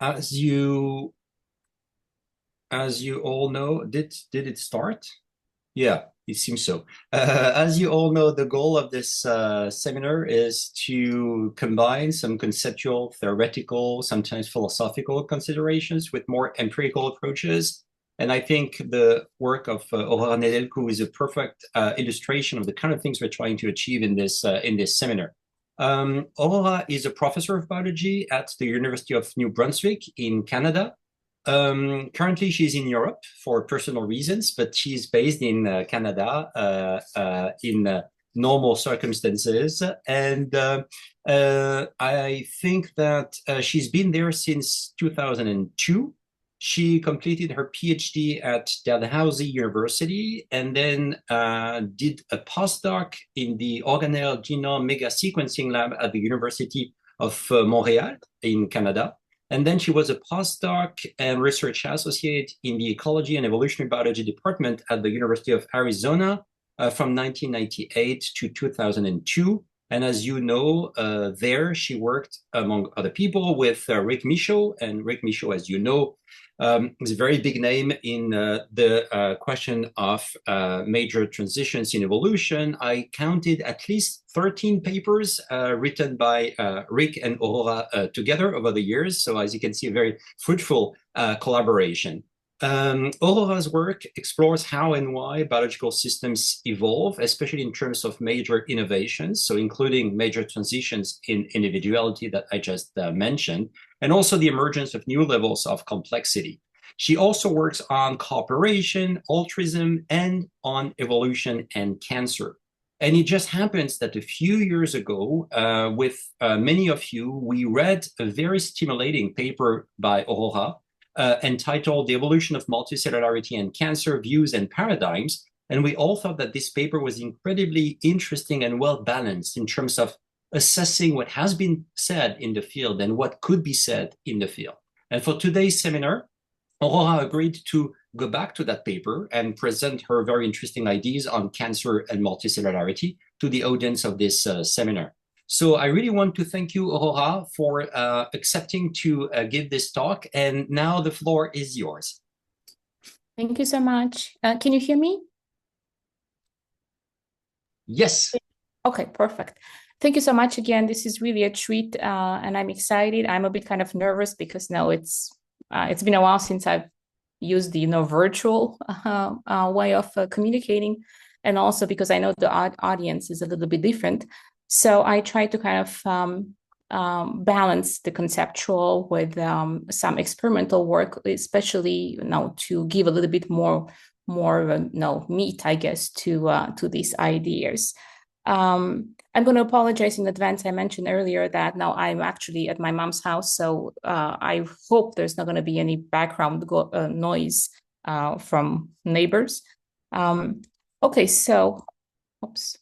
As you as you all know, did it start? Yeah, it seems so. As you all know, the goal of this seminar is to combine some conceptual, theoretical, sometimes philosophical considerations with more empirical approaches. And I think the work of Aurora Nedelcu is a perfect illustration of the kind of things we're trying to achieve in this seminar. Aurora is a professor of biology at the University of New Brunswick in Canada. Currently, she's in Europe for personal reasons, but she's based in Canada in normal circumstances. And I think that she's been there since 2002. She completed her PhD at Dalhousie University and then did a postdoc in the organelle genome mega sequencing lab at the University of Montreal in Canada. And then she was a postdoc and research associate in the Ecology and Evolutionary Biology Department at the University of Arizona from 1998 to 2002. And as you know, there she worked, among other people, with Rick Michaud. And Rick Michaud, as you know, is a very big name in the question of major transitions in evolution. I counted at least 13 papers written by Rick and Aurora together over the years. So as you can see, a very fruitful collaboration. Aurora's work explores how and why biological systems evolve, especially in terms of major innovations, so including major transitions in individuality that I just mentioned, and also the emergence of new levels of complexity. She also works on cooperation, altruism, and on evolution and cancer. And it just happens that a few years ago, with many of you, we read a very stimulating paper by Aurora entitled The Evolution of Multicellularity and Cancer Views and Paradigms. And we all thought that this paper was incredibly interesting and well balanced in terms of assessing what has been said in the field and what could be said in the field. And for today's seminar, Aurora agreed to go back to that paper and present her very interesting ideas on cancer and multicellularity to the audience of this seminar. So I really want to thank you, Aurora, for accepting to give this talk. And now the floor is yours. Thank you so much. Can you hear me? Yes. Okay, perfect. Thank you so much again. This is really a treat, and I'm excited. I'm a bit kind of nervous because now it's been a while since I've used the virtual way of communicating, and also because I know the audience is a little bit different. So I try to kind of balance the conceptual with some experimental work, especially to give a little bit more meat, I guess, to these ideas. I'm going to apologize in advance. I mentioned earlier that now I'm actually at my mom's house, so I hope there's not going to be any background noise from neighbors. Okay, so, oops.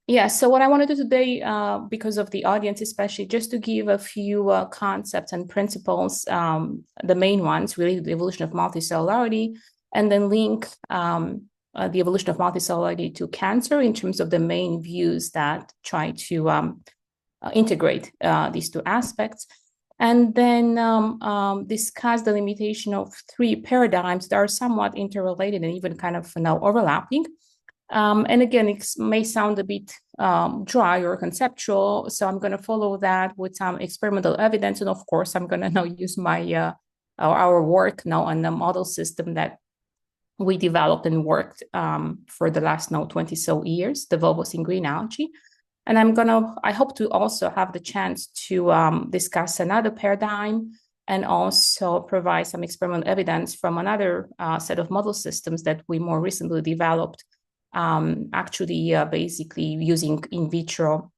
Yeah, so what I want to do today, because of the audience especially, just to give a few concepts and principles, the main ones, really the evolution of multicellularity, and then link the evolution of multicellularity to cancer in terms of the main views that try to integrate these two aspects. And then discuss the limitation of three paradigms that are somewhat interrelated and even kind of now overlapping. And again, it may sound a bit dry or conceptual, so I'm going to follow that with some experimental evidence. And of course, I'm going to now use my our work now on the model system that we developed and worked for the last 20 so years, the Volvos in green algae. And I hope to also have the chance to discuss another paradigm and also provide some experimental evidence from another set of model systems that we more recently developed, basically using in vitro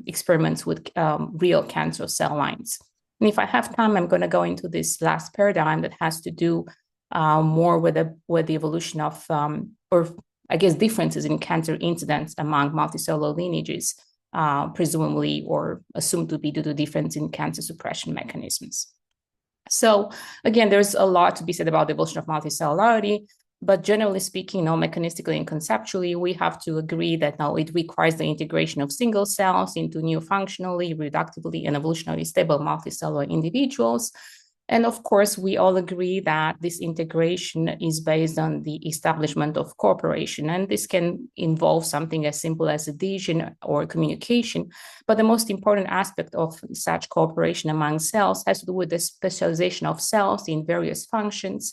experiments with real cancer cell lines. And if I have time, I'm going to go into this last paradigm that has to do more with the evolution of, or I guess, differences in cancer incidence among multicellular lineages, presumably or assumed to be due to difference in cancer suppression mechanisms. So again, there's a lot to be said about the evolution of multicellularity. But generally speaking, mechanistically and conceptually, we have to agree that it requires the integration of single cells into new functionally, reductively, and evolutionarily stable multicellular individuals. And of course, we all agree that this integration is based on the establishment of cooperation. And this can involve something as simple as adhesion or communication. But the most important aspect of such cooperation among cells has to do with the specialization of cells in various functions,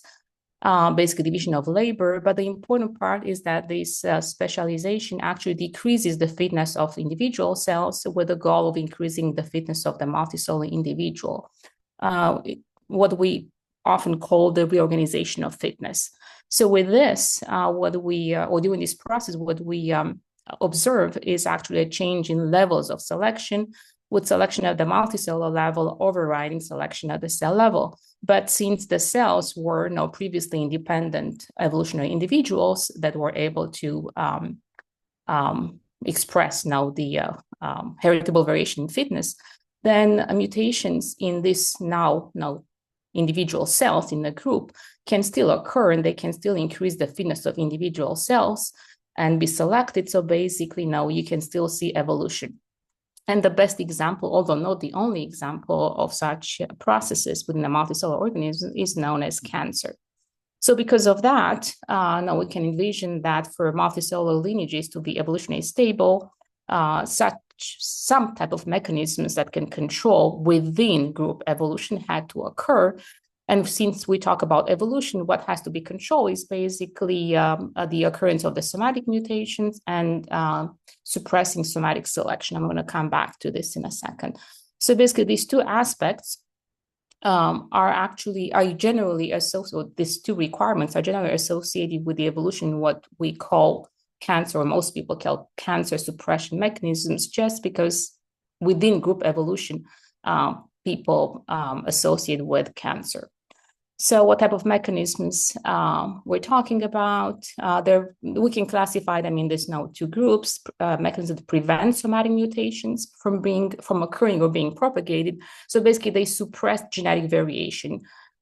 basically division of labor. But the important part is that this specialization actually decreases the fitness of individual cells with the goal of increasing the fitness of the multicellular individual. What we often call the reorganization of fitness. So with this, or during this process, what we observe is actually a change in levels of selection, with selection at the multicellular level overriding selection at the cell level. But since the cells were previously independent evolutionary individuals that were able to express the heritable variation in fitness, then mutations in this now individual cells in the group can still occur, and they can still increase the fitness of individual cells and be selected. So basically now you can still see evolution. And the best example, although not the only example of such processes within a multicellular organism, is known as cancer. So because of that, now we can envision that for multicellular lineages to be evolutionarily stable, some type of mechanisms that can control within group evolution had to occur. And since we talk about evolution, what has to be controlled is basically the occurrence of the somatic mutations and suppressing somatic selection. I'm going to come back to this in a second. So basically, these two aspects are generally associated. These two requirements are generally associated with the evolution, what we call cancer, or most people call cancer suppression mechanisms, just because within group evolution, people associate with cancer. So what type of mechanisms we're talking about? We can classify them in these two groups: mechanisms that prevent somatic mutations from occurring or being propagated. So basically, they suppress genetic variation.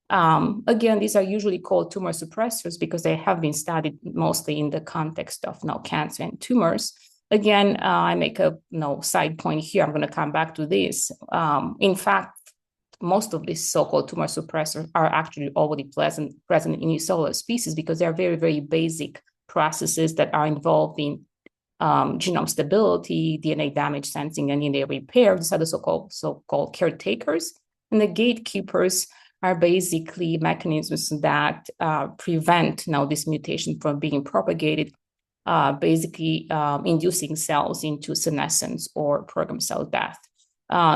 Again, these are usually called tumor suppressors because they have been studied mostly in the context of cancer and tumors. Again, I make a side point here. I'm going to come back to this. In fact, most of these so-called tumor suppressors are actually already present in unicellular species because they are very, very basic processes that are involved in genome stability, DNA damage sensing, and DNA repair. These are the so-called caretakers. And the gatekeepers are basically mechanisms that prevent this mutation from being propagated, basically inducing cells into senescence or programmed cell death.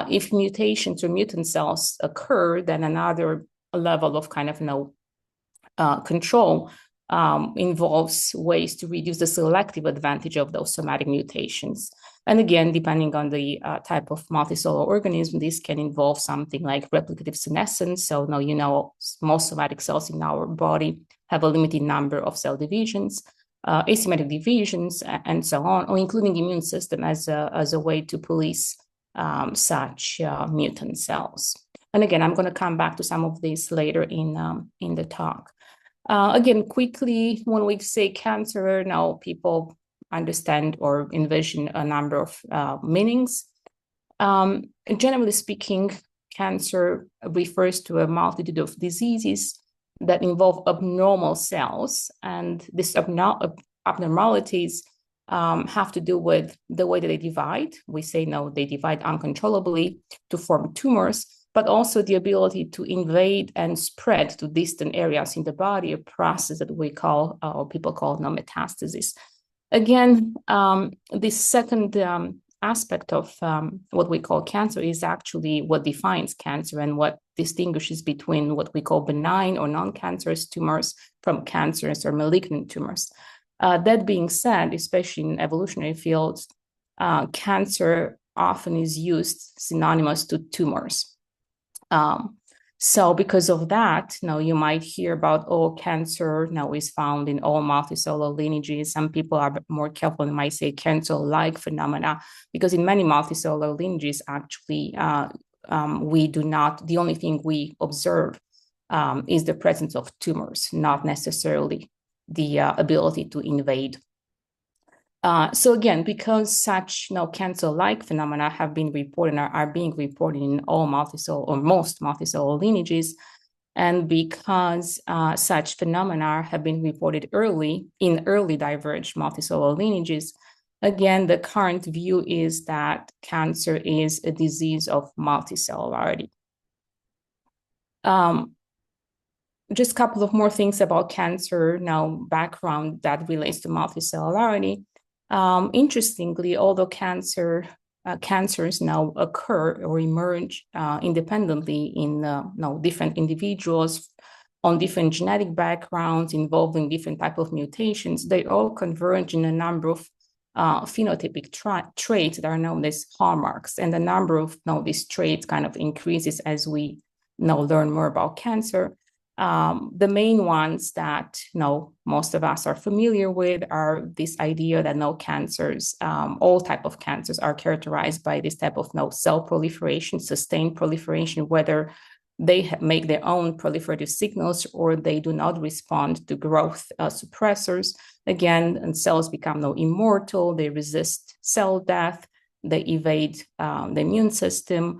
If mutations or mutant cells occur, then another level of control involves ways to reduce the selective advantage of those somatic mutations. And again, depending on the type of multicellular organism, this can involve something like replicative senescence. So now most somatic cells in our body have a limited number of cell divisions, asymmetric divisions, and so on, or including the immune system as a way to police such mutant cells. And again, I'm going to come back to some of this later in the talk. Again, quickly, when we say cancer, now people understand or envision a number of meanings. Generally speaking, cancer refers to a multitude of diseases that involve abnormal cells, and these abnormalities have to do with the way that they divide. We say they divide uncontrollably to form tumors, but also the ability to invade and spread to distant areas in the body, a process that we call, or people call, metastasis. Again, this second aspect of what we call cancer is actually what defines cancer and what distinguishes between what we call benign or non-cancerous tumors from cancerous or malignant tumors. That being said, especially in evolutionary fields, cancer often is used synonymous to tumors. So because of that, you might hear about, cancer now is found in all multicellular lineages. Some people are more careful and might say cancer-like phenomena, because in many multicellular lineages, actually, the only thing we observe is the presence of tumors, not necessarily the ability to invade. So again, because such cancer-like phenomena have been reported and are being reported in all multicellular or most multicellular lineages, and because such phenomena have been reported in early diverged multicellular lineages, again, the current view is that cancer is a disease of multicellularity. Just a couple of more things about cancer background that relates to multicellularity. Interestingly, although cancers now occur or emerge independently in different individuals on different genetic backgrounds involving different type of mutations, they all converge in a number of phenotypic traits that are known as hallmarks, and the number of these traits kind of increases as we learn more about cancer. The main ones that most of us are familiar with are this idea that cancers, all type of cancers, are characterized by this type of cell proliferation, sustained proliferation, whether they make their own proliferative signals or they do not respond to growth suppressors. Again, and cells become immortal, they resist cell death, they evade the immune system.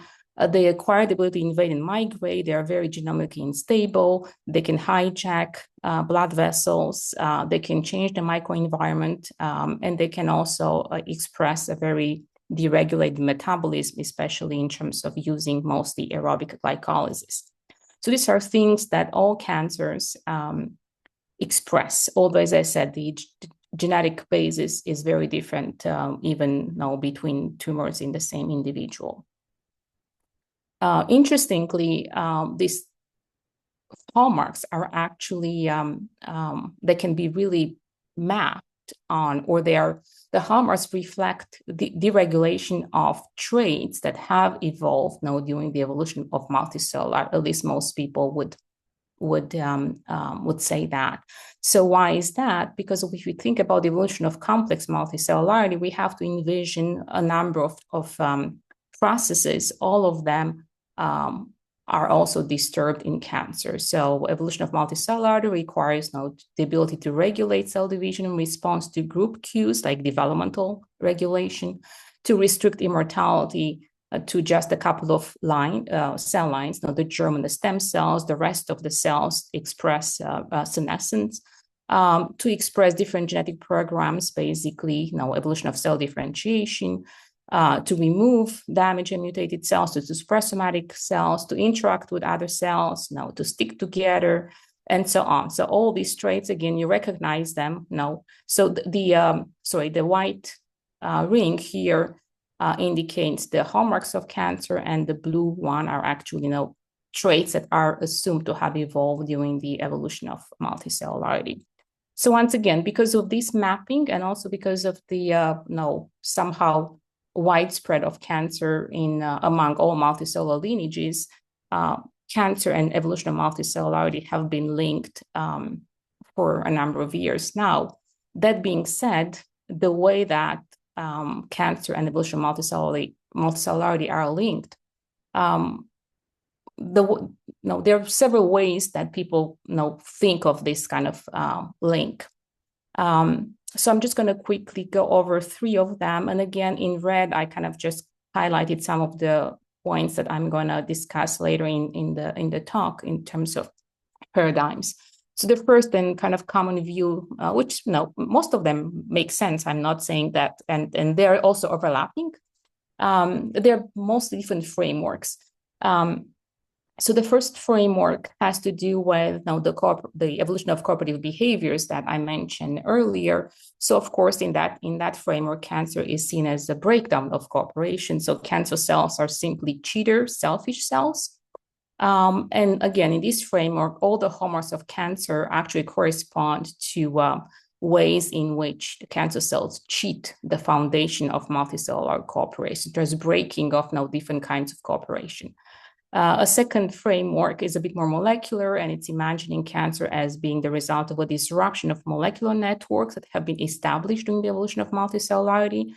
They acquire the ability to invade and migrate. They are very genomically unstable. They can hijack blood vessels. They can change the microenvironment, and they can also express a very deregulated metabolism, especially in terms of using mostly aerobic glycolysis. So these are things that all cancers express, although, as I said, the genetic basis is very different, even between tumors in the same individual. Interestingly, these hallmarks are actually, they can be really mapped on, or the hallmarks reflect the deregulation of traits that have evolved during the evolution of multicellular. At least most people would say that. So why is that? Because if we think about the evolution of complex multicellularity, we have to envision a number of processes, all of them are also disturbed in cancer. So evolution of multicellularity requires the ability to regulate cell division in response to group cues like developmental regulation, to restrict immortality to just a couple of cell lines, the germ and the stem cells. The rest of the cells express senescence. To express different genetic programs, basically, evolution of cell differentiation, to remove damaged and mutated cells, to suppress somatic cells, to interact with other cells, to stick together, and so on. So all these traits, again, you recognize them. So the white ring here indicates the hallmarks of cancer, and the blue one are actually traits that are assumed to have evolved during the evolution of multicellularity. So once again, because of this mapping, and also because of the somehow widespread of cancer among all multicellular lineages, cancer and evolution of multicellularity have been linked for a number of years now. That being said, the way that cancer and evolution of multicellularity are linked, there are several ways that people think of this kind of link. So I'm just going to quickly go over three of them. And again, in red, I kind of just highlighted some of the points that I'm going to discuss later in the talk in terms of paradigms. So the first and kind of common view, which most of them make sense. I'm not saying that, and they're also overlapping. They're mostly different frameworks. So the first framework has to do with the evolution of cooperative behaviors that I mentioned earlier. So of course, in that framework, cancer is seen as a breakdown of cooperation. So cancer cells are simply cheater, selfish cells. And again, in this framework, all the hallmarks of cancer actually correspond to ways in which the cancer cells cheat the foundation of multicellular cooperation. There's breaking of different kinds of cooperation. A second framework is a bit more molecular, and it's imagining cancer as being the result of a disruption of molecular networks that have been established during the evolution of multicellularity.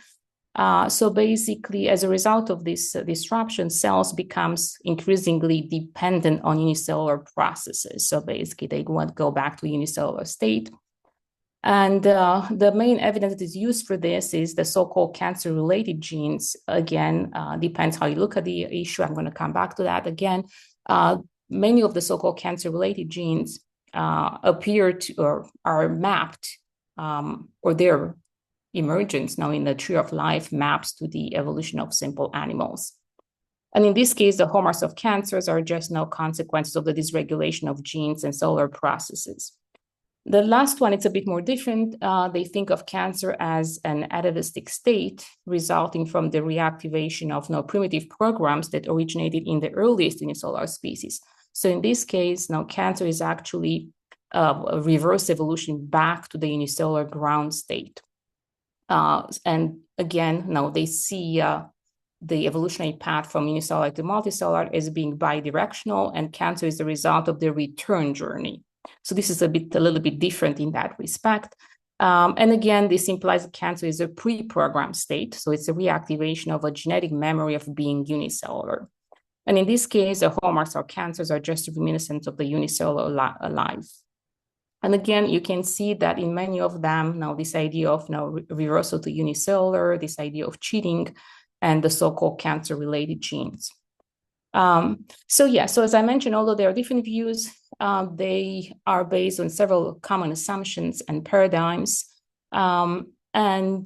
So basically, as a result of this disruption, cells becomes increasingly dependent on unicellular processes. So basically, they want to go back to a unicellular state. And the main evidence that is used for this is the so-called cancer-related genes. Again, depends how you look at the issue. I'm going to come back to that again. Many of the so-called cancer-related genes appear to or are mapped, or their emergence now in the tree of life maps to the evolution of simple animals. And in this case, the hallmarks of cancers are just now consequences of the dysregulation of genes and cellular processes. The last one, it's a bit more different. They think of cancer as an atavistic state resulting from the reactivation of primitive programs that originated in the earliest unicellular species. So in this case, cancer is actually a reverse evolution back to the unicellular ground state. And again, they see the evolutionary path from unicellular to multicellular as being bidirectional, and cancer is the result of the return journey. So this is a little bit different in that respect. And again, this implies that cancer is a pre-programmed state. So it's a reactivation of a genetic memory of being unicellular. And in this case, the hallmarks of cancers are just reminiscent of the unicellular life. And again, you can see that in many of them, this idea of reversal to unicellular, this idea of cheating, and the so-called cancer-related genes. So as I mentioned, although there are different views, they are based on several common assumptions and paradigms. What I'm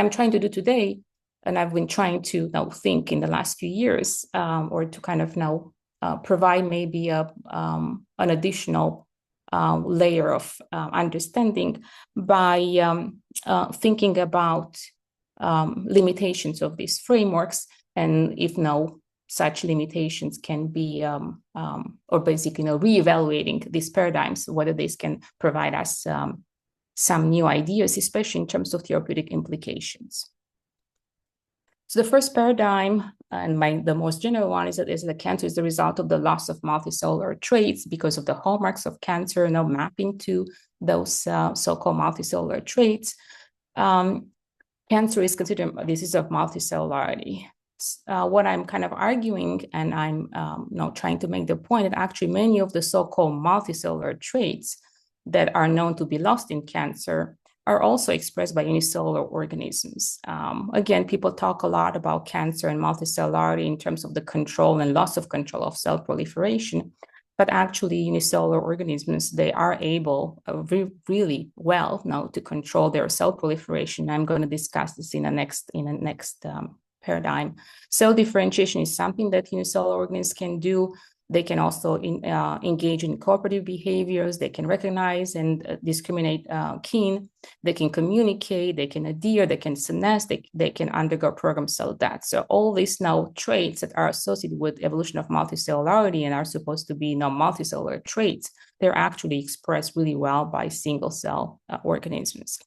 trying to do today, and I've been trying to think in the last few years, or to kind of provide maybe an additional layer of understanding by thinking about limitations of these frameworks, and if such limitations can be, or basically reevaluating these paradigms, whether these can provide us some new ideas, especially in terms of therapeutic implications. So the first paradigm, and the most general one, is that cancer is the result of the loss of multicellular traits because of the hallmarks of cancer mapping to those so-called multicellular traits. Cancer is considered a disease of multicellularity. What I'm kind of arguing, and I'm trying to make the point, that actually many of the so-called multicellular traits that are known to be lost in cancer are also expressed by unicellular organisms. Again, people talk a lot about cancer and multicellularity in terms of the control and loss of control of cell proliferation, but actually unicellular organisms, they are able really well to control their cell proliferation. I'm going to discuss this in the next paradigm. Cell differentiation is something that unicellular organisms can do. They can also engage in cooperative behaviors. They can recognize and discriminate kin. They can communicate. They can adhere. They can senesce. They can undergo programmed cell death. So all these traits that are associated with evolution of multicellularity and are supposed to be multicellular traits, they're actually expressed really well by single cell organisms.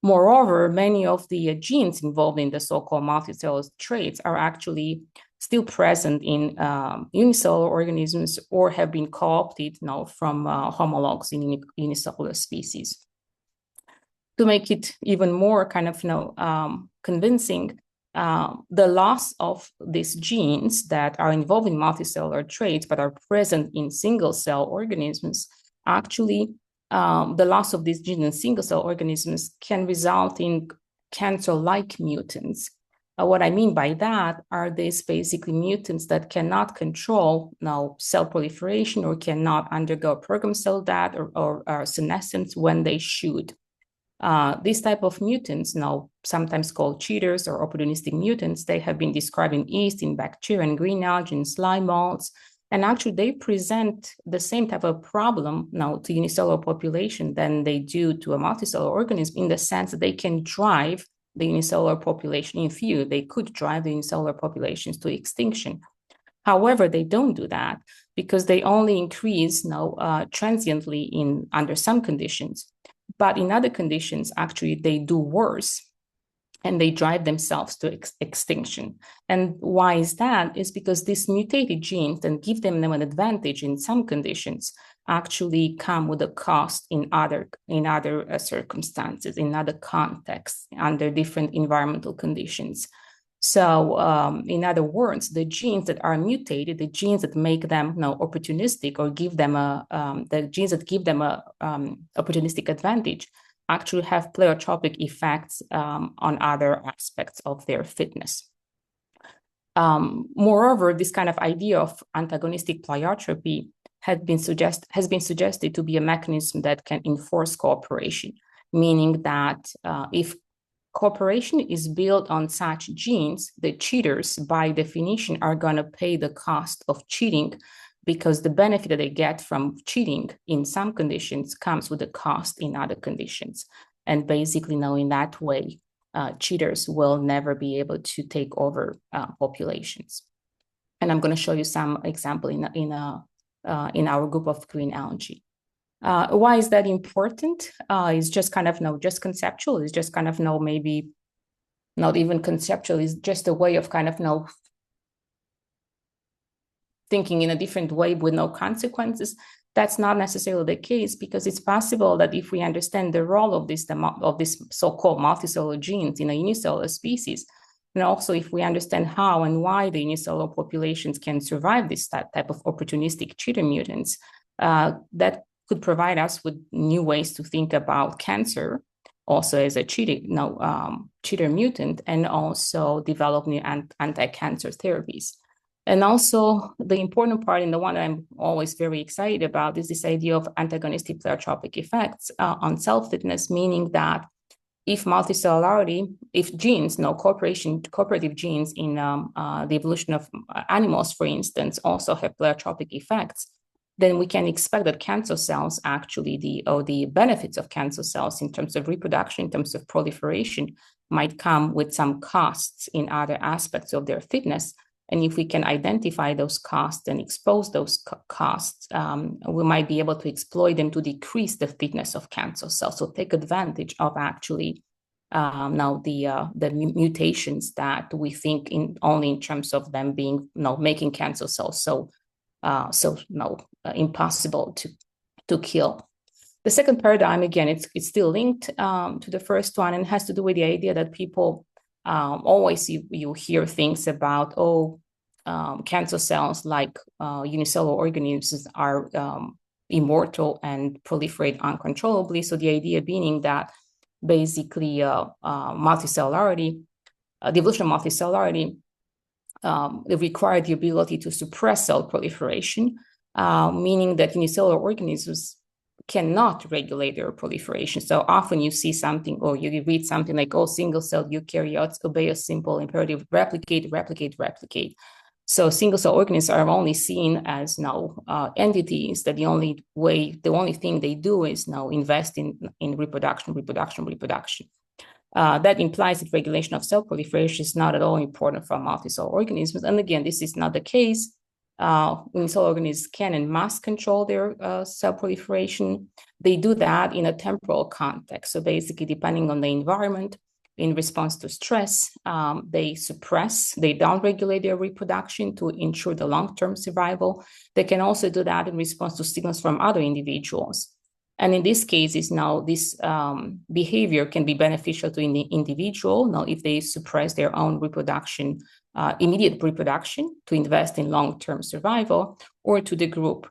Moreover, many of the genes involved in the so-called multicellular traits are actually still present in unicellular organisms or have been co-opted from homologs in unicellular species. To make it even more kind of convincing, the loss of these genes that are involved in multicellular traits but are present in single cell organisms, actually the loss of these genes in single cell organisms can result in cancer-like mutants. What I mean by that are these basically mutants that cannot control cell proliferation or cannot undergo programmed cell death or senescence when they should. These type of mutants, sometimes called cheaters or opportunistic mutants, they have been described in yeast, in bacteria, and green algae, and slime molds. And actually, they present the same type of problem to unicellular population than they do to a multicellular organism, in the sense that they can drive the unicellular population. In theory, they could drive the unicellular populations to extinction. However, they don't do that because they only increase transiently under some conditions. But in other conditions, actually, they do worse and they drive themselves to extinction. And why is that? Is because these mutated genes that give them an advantage in some conditions actually come with a cost in other circumstances, in other contexts, under different environmental conditions. So, in other words, the genes that are mutated, the genes that make them opportunistic or give them the genes that give them a opportunistic advantage actually have pleiotropic effects on other aspects of their fitness. Moreover, this kind of idea of antagonistic pleiotropy has been suggested to be a mechanism that can enforce cooperation, meaning that if cooperation is built on such genes, the cheaters, by definition, are going to pay the cost of cheating because the benefit that they get from cheating in some conditions comes with a cost in other conditions. And basically, in that way, cheaters will never be able to take over populations. And I'm going to show you some example in our group of green algae. Why is that important? It's just kind of just conceptual. It's just kind of maybe not even conceptual. It's just a way of kind of thinking in a different way with no consequences. That's not necessarily the case, because it's possible that if we understand the role of this so-called multicellular genes in a unicellular species, and also if we understand how and why the unicellular populations can survive this type of opportunistic cheater mutants, that could provide us with new ways to think about cancer, also as a cheater mutant, and also develop new anti-cancer therapies. And also the important part, and the one that I'm always very excited about, is this idea of antagonistic pleiotropic effects on cell fitness, meaning that if multicellularity, if genes, cooperative genes in the evolution of animals, for instance, also have pleiotropic effects, then we can expect that cancer cells actually, the benefits of cancer cells in terms of reproduction, in terms of proliferation, might come with some costs in other aspects of their fitness. And if we can identify those costs and expose those costs, we might be able to exploit them to decrease the fitness of cancer cells. So take advantage of actually now the mutations that we think only in terms of them being making cancer cells so impossible to kill. The second paradigm, again, it's still linked to the first one, and has to do with the idea that people always you hear things about, cancer cells, like unicellular organisms, are immortal and proliferate uncontrollably. So the idea being that basically multicellularity, the evolution of multicellularity, they require the ability to suppress cell proliferation, meaning that unicellular organisms cannot regulate their proliferation. So often you see something, or you read something like, single-cell eukaryotes obey a simple imperative: replicate, replicate, replicate. So single-cell organisms are only seen as entities that the only thing they do is invest in reproduction. That implies that regulation of cell proliferation is not at all important for multicellular organisms. And again, this is not the case. Unicellular organisms can and must control their cell proliferation. They do that in a temporal context. So basically, depending on the environment, in response to stress, they downregulate their reproduction to ensure the long-term survival. They can also do that in response to signals from other individuals. And in this case, this behavior can be beneficial to the individual if they suppress their own reproduction, immediate reproduction, to invest in long-term survival, or to the group.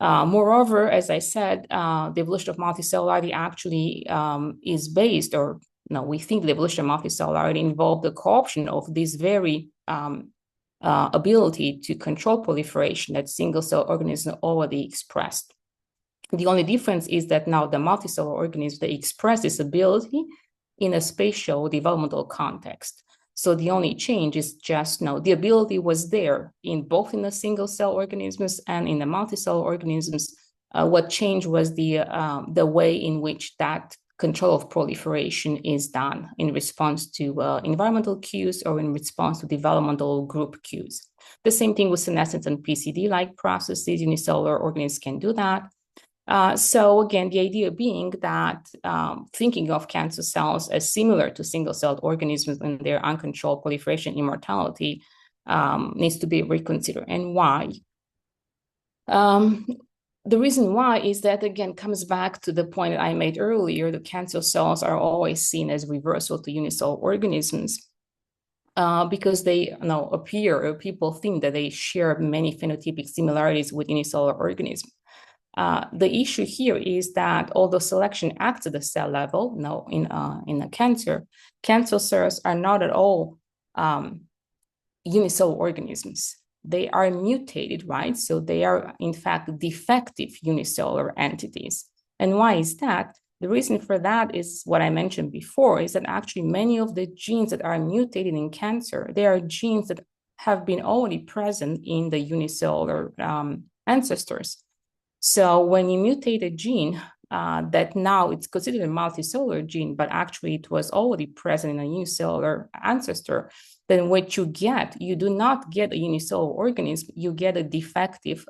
Moreover, as I said, the evolution of multicellularity actually is based, we think the evolution of multicellularity involved the co-option of this very ability to control proliferation that single-cell organisms already expressed. The only difference is that now the multicellular organisms, they express this ability in a spatial developmental context. So the only change is just the ability was there in both in the single-cell organisms and in the multicellular organisms. What changed was the way in which that control of proliferation is done in response to environmental cues or in response to developmental group cues. The same thing with senescence and PCD-like processes. Unicellular organisms can do that. So again, the idea being that thinking of cancer cells as similar to single-celled organisms and their uncontrolled proliferation immortality needs to be reconsidered. And why? The reason why is that, again, comes back to the point that I made earlier, that cancer cells are always seen as reversal to unicellular organisms. because they appear, or people think that they share many phenotypic similarities with unicellular organisms. The issue here is that although selection acts at the cell level, in a cancer cells are not at all unicellular organisms. They are mutated, right? So they are, in fact, defective unicellular entities. And why is that? The reason for that is what I mentioned before, is that actually many of the genes that are mutated in cancer, they are genes that have been already present in the unicellular ancestors. So when you mutate a gene that now it's considered a multicellular gene, but actually it was already present in a unicellular ancestor, then what you get, you do not get a unicellular organism, you get a defective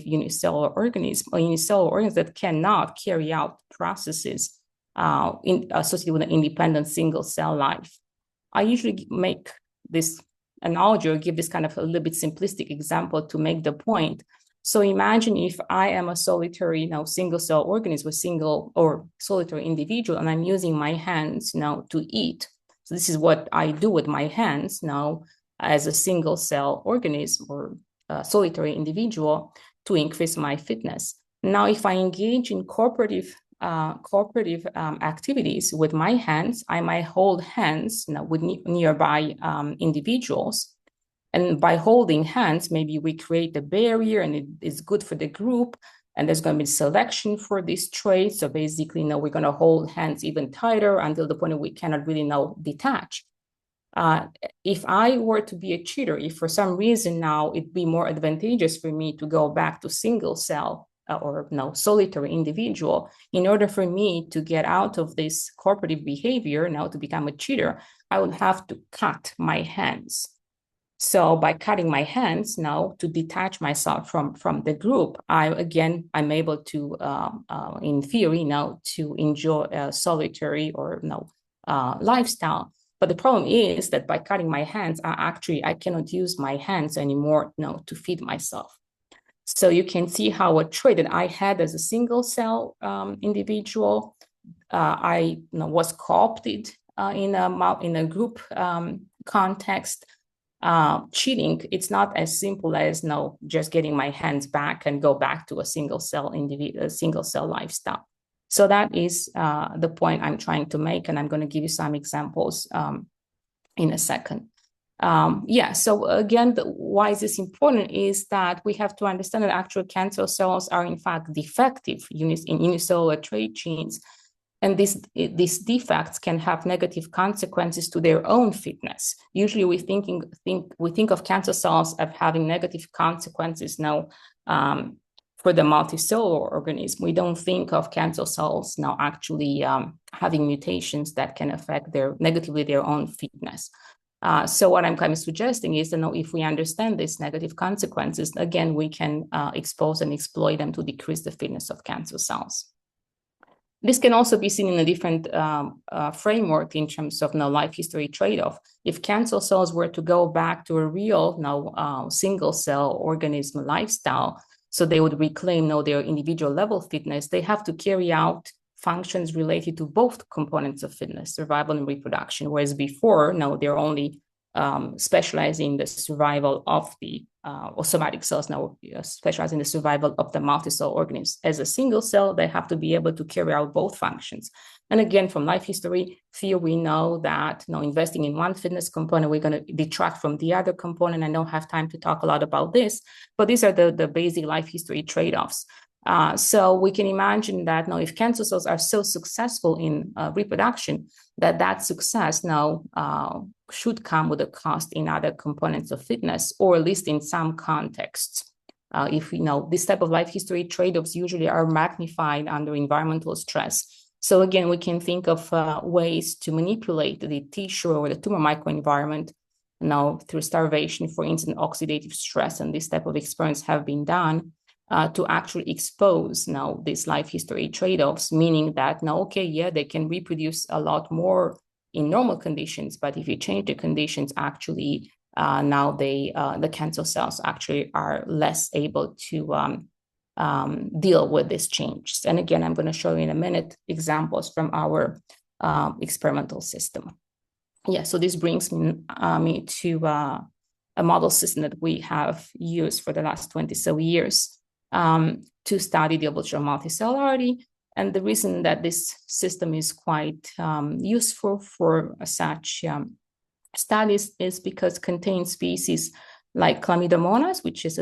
unicellular organism, a unicellular organism that cannot carry out processes associated with an independent single cell life. I usually make this analogy or give this kind of a little bit simplistic example to make the point. So imagine if I am a solitary single cell organism, a single or solitary individual, and I'm using my hands to eat. So this is what I do with my hands now as a single cell organism or a solitary individual to increase my fitness. Now, if I engage in cooperative activities with my hands, I might hold hands with nearby individuals. And by holding hands, maybe we create a barrier and it is good for the group. And there's going to be selection for this trait. So basically, we're going to hold hands even tighter until the point we cannot really detach. If I were to be a cheater, if for some reason now it'd be more advantageous for me to go back to single cell or solitary individual, in order for me to get out of this cooperative behavior, to become a cheater, I would have to cut my hands. So by cutting my hands to detach myself from the group, I'm able to, in theory, to enjoy a solitary or lifestyle. But the problem is that by cutting my hands, I cannot use my hands anymore to feed myself. So you can see how a trait that I had as a single cell individual, I was co-opted in a group context. Cheating, it's not as simple as just getting my hands back and go back to a single cell lifestyle. So that is the point I'm trying to make, and I'm going to give you some examples in a second. So again, why is this important is that we have to understand that actual cancer cells are in fact defective in unicellular trait genes. And these defects can have negative consequences to their own fitness. Usually we think of cancer cells as having negative consequences for the multicellular organism. We don't think of cancer cells actually having mutations that can affect negatively their own fitness. So what I'm kind of suggesting is that if we understand these negative consequences, again, we can expose and exploit them to decrease the fitness of cancer cells. This can also be seen in a different framework in terms of life history trade-off. If cancer cells were to go back to a real single cell organism lifestyle, so they would reclaim their individual level fitness, they have to carry out functions related to both components of fitness, survival and reproduction, whereas before, they're only specializing in the survival of the or somatic cells now specialize in the survival of the multicellular organisms. As a single cell, they have to be able to carry out both functions. And again, from life history, we know that investing in one fitness component, we're going to detract from the other component. I don't have time to talk a lot about this, but these are the basic life history trade-offs. So we can imagine that if cancer cells are so successful in reproduction, that success should come with a cost in other components of fitness, or at least in some contexts. If this type of life history trade-offs usually are magnified under environmental stress. So again, we can think of ways to manipulate the tissue or the tumor microenvironment through starvation, for instance, oxidative stress, and this type of experiments have been done. To actually expose these life history trade-offs, meaning that they can reproduce a lot more in normal conditions, but if you change the conditions, actually the cancer cells actually are less able to deal with these changes. And again, I'm going to show you in a minute examples from our experimental system. yeah, so this brings me to a model system that we have used for the last 20 so years to study the evolution of multicellularity. And the reason that this system is quite useful for such studies is because it contains species like Chlamydomonas, which is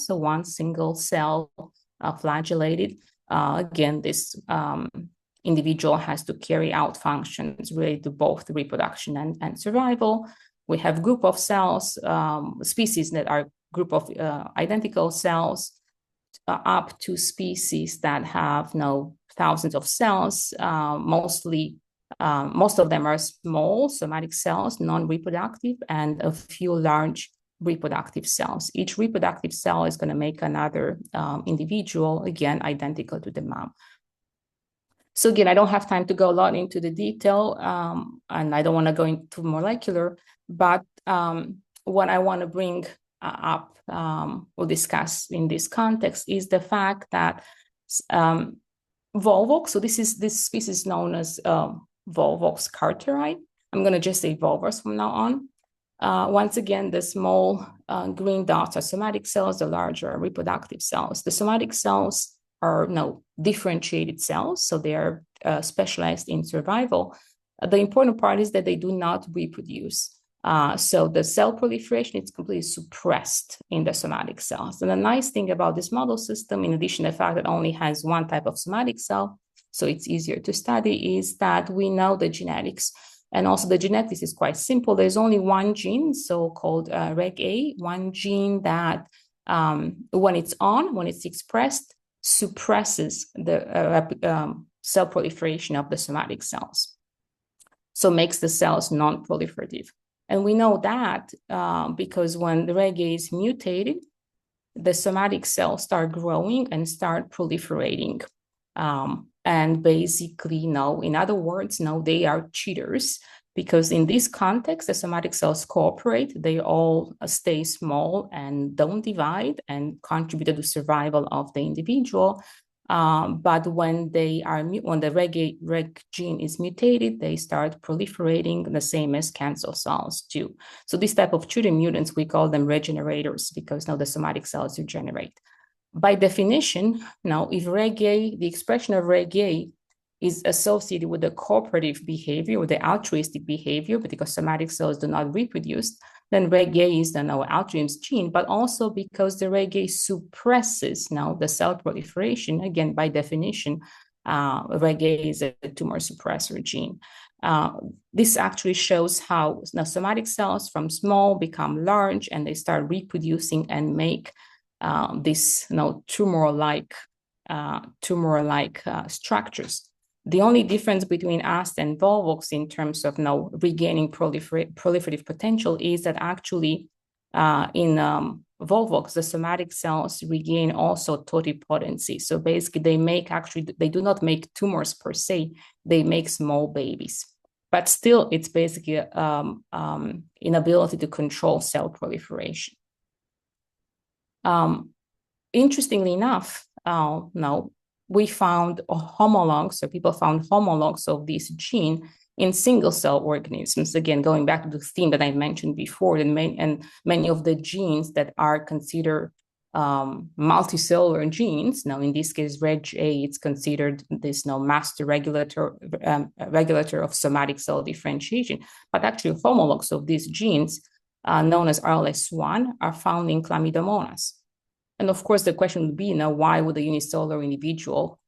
one single cell flagellated. Again, this individual has to carry out functions related to both reproduction and survival. We have group of cells, species that are group of identical cells, up to species that have thousands of cells. Most of them are small somatic cells, non-reproductive, and a few large reproductive cells. Each reproductive cell is going to make another individual, again, identical to the mom. So again, I don't have time to go a lot into the detail, and I don't want to go into molecular, but what I want to bring up or discuss in this context is the fact that Volvox, so this species known as Volvox carteri. I'm going to just say Volvox from now on. Once again, the small green dots are somatic cells, the larger are reproductive cells. The somatic cells are differentiated cells, so they are specialized in survival. The important part is that they do not reproduce. So the cell proliferation is completely suppressed in the somatic cells. And the nice thing about this model system, in addition to the fact that it only has one type of somatic cell, so it's easier to study, is that we know the genetics. And also the genetics is quite simple. There's only one gene, so-called Reg-A, one gene that when it's expressed, suppresses the cell proliferation of the somatic cells. So makes the cells non-proliferative. And we know that because when the Reg-A is mutated, the somatic cells start growing and start proliferating. And basically, in other words, they are cheaters, because in this context, the somatic cells cooperate. They all stay small and don't divide and contribute to the survival of the individual. But when the Reg gene is mutated, they start proliferating the same as cancer cells do. So this type of cheater mutants, we call them regenerators, because now the somatic cells regenerate. By definition, if the expression of Reg-A is associated with the cooperative behavior, with the altruistic behavior, because somatic cells do not reproduce, then Reg-A is the altruism gene, but also because the Reg-A suppresses the cell proliferation. Again, by definition, Reg-A is a tumor suppressor gene. This actually shows how somatic cells from small become large, and they start reproducing and make this tumor-like structures. The only difference between us and Volvox in terms of regaining proliferative potential is that actually in Volvox, the somatic cells regain also totipotency. So basically, they do not make tumors per se; they make small babies. But still, it's basically inability to control cell proliferation. Interestingly enough, we found homologs, so people found homologs of this gene in single-cell organisms. Again, going back to the theme that I mentioned before, and many of the genes that are considered multicellular genes. Now, in this case, Reg-A, it's considered this master regulator of somatic cell differentiation. But actually, homologs of these genes, known as RLS1, are found in Chlamydomonas. And of course, the question would be, why would a unicellular individual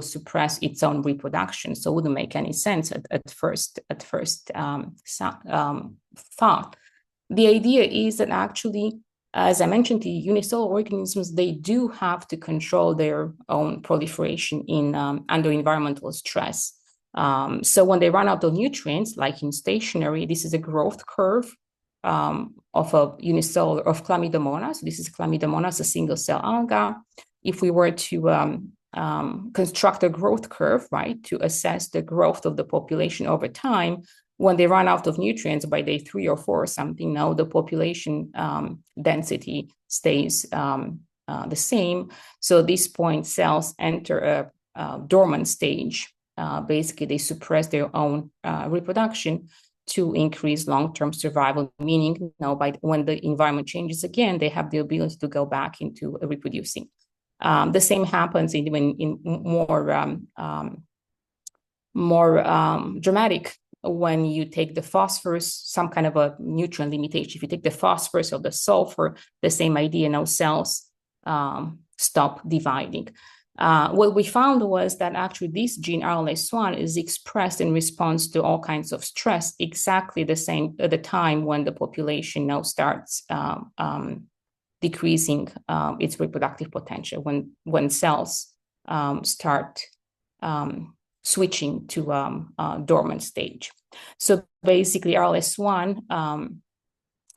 suppress its own reproduction? So it wouldn't make any sense at first thought. The idea is that actually, as I mentioned, the unicellular organisms, they do have to control their own proliferation under environmental stress. So when they run out of nutrients, like in stationary, this is a growth curve of a unicellular of Chlamydomonas. So this is Chlamydomonas, a single cell alga. If we were to construct a growth curve, right, to assess the growth of the population over time, when they run out of nutrients by day 3 or 4 or something, the population density stays the same. So at this point, cells enter a dormant stage. basically they suppress their own reproduction to increase long-term survival, meaning when the environment changes again, they have the ability to go back into reproducing. The same happens in more dramatic when you take the phosphorus, some kind of a nutrient limitation. If you take the phosphorus or the sulfur, the same idea, now cells stop dividing. What we found was that actually this gene RLS1 is expressed in response to all kinds of stress, exactly the same at the time when the population now starts decreasing its reproductive potential, when cells start switching to dormant stage. So basically RLS1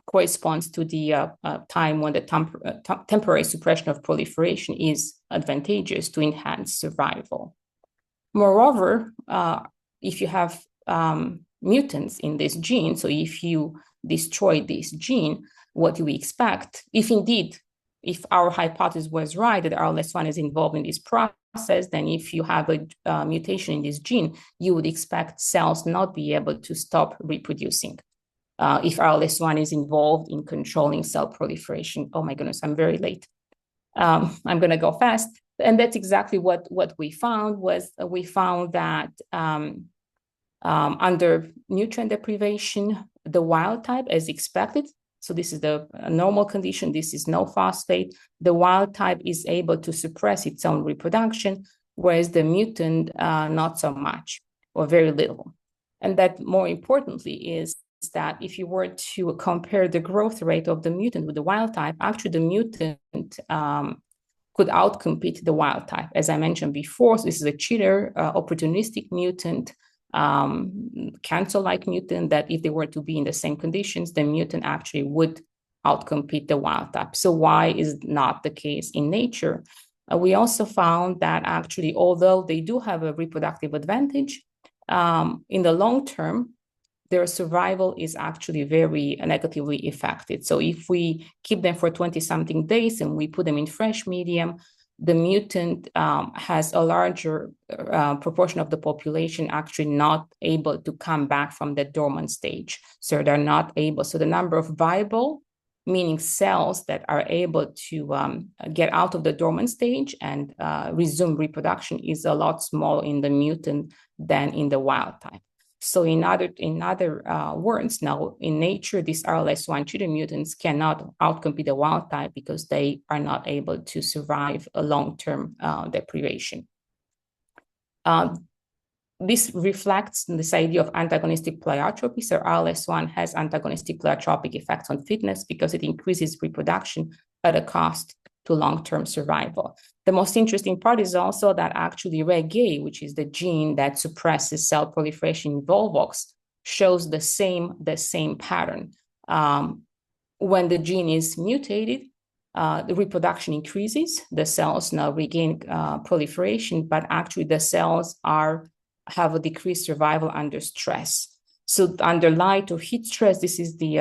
corresponds to the time when the temporary suppression of proliferation is advantageous to enhance survival. Moreover, if you have mutants in this gene, so if you destroy this gene, what do we expect? If our hypothesis was right that RLS1 is involved in this process, then if you have a mutation in this gene, you would expect cells not be able to stop reproducing. If RLS1 is involved in controlling cell proliferation. Oh my goodness, I'm very late. I'm going to go fast. And that's exactly what we found was we found that under nutrient deprivation, the wild type, as expected, so this is the normal condition, this is no phosphate, the wild type is able to suppress its own reproduction, whereas the mutant, not so much or very little. And that more importantly is that if you were to compare the growth rate of the mutant with the wild type, actually the mutant could outcompete the wild type. As I mentioned before, so this is a cheater, opportunistic mutant, cancer-like mutant, that if they were to be in the same conditions, the mutant actually would outcompete the wild type. So why is not the case in nature? We also found that actually, although they do have a reproductive advantage, in the long term, their survival is actually very negatively affected. So if we keep them for 20-something days and we put them in fresh medium, the mutant has a larger proportion of the population actually not able to come back from the dormant stage. So they're not able. So the number of viable, meaning cells that are able to get out of the dormant stage and resume reproduction, is a lot smaller in the mutant than in the wild type. So in other words, now in nature, these RLS1 cheater mutants cannot outcompete the wild type because they are not able to survive a long-term deprivation. This reflects this idea of antagonistic pleiotropy. So RLS1 has antagonistic pleiotropic effects on fitness because it increases reproduction at a cost to long-term survival. The most interesting part is also that actually Reg-A, which is the gene that suppresses cell proliferation in Volvox, shows the same pattern. When the gene is mutated, the reproduction increases, the cells now regain proliferation, but actually the cells have a decreased survival under stress. So under light or heat stress, this is the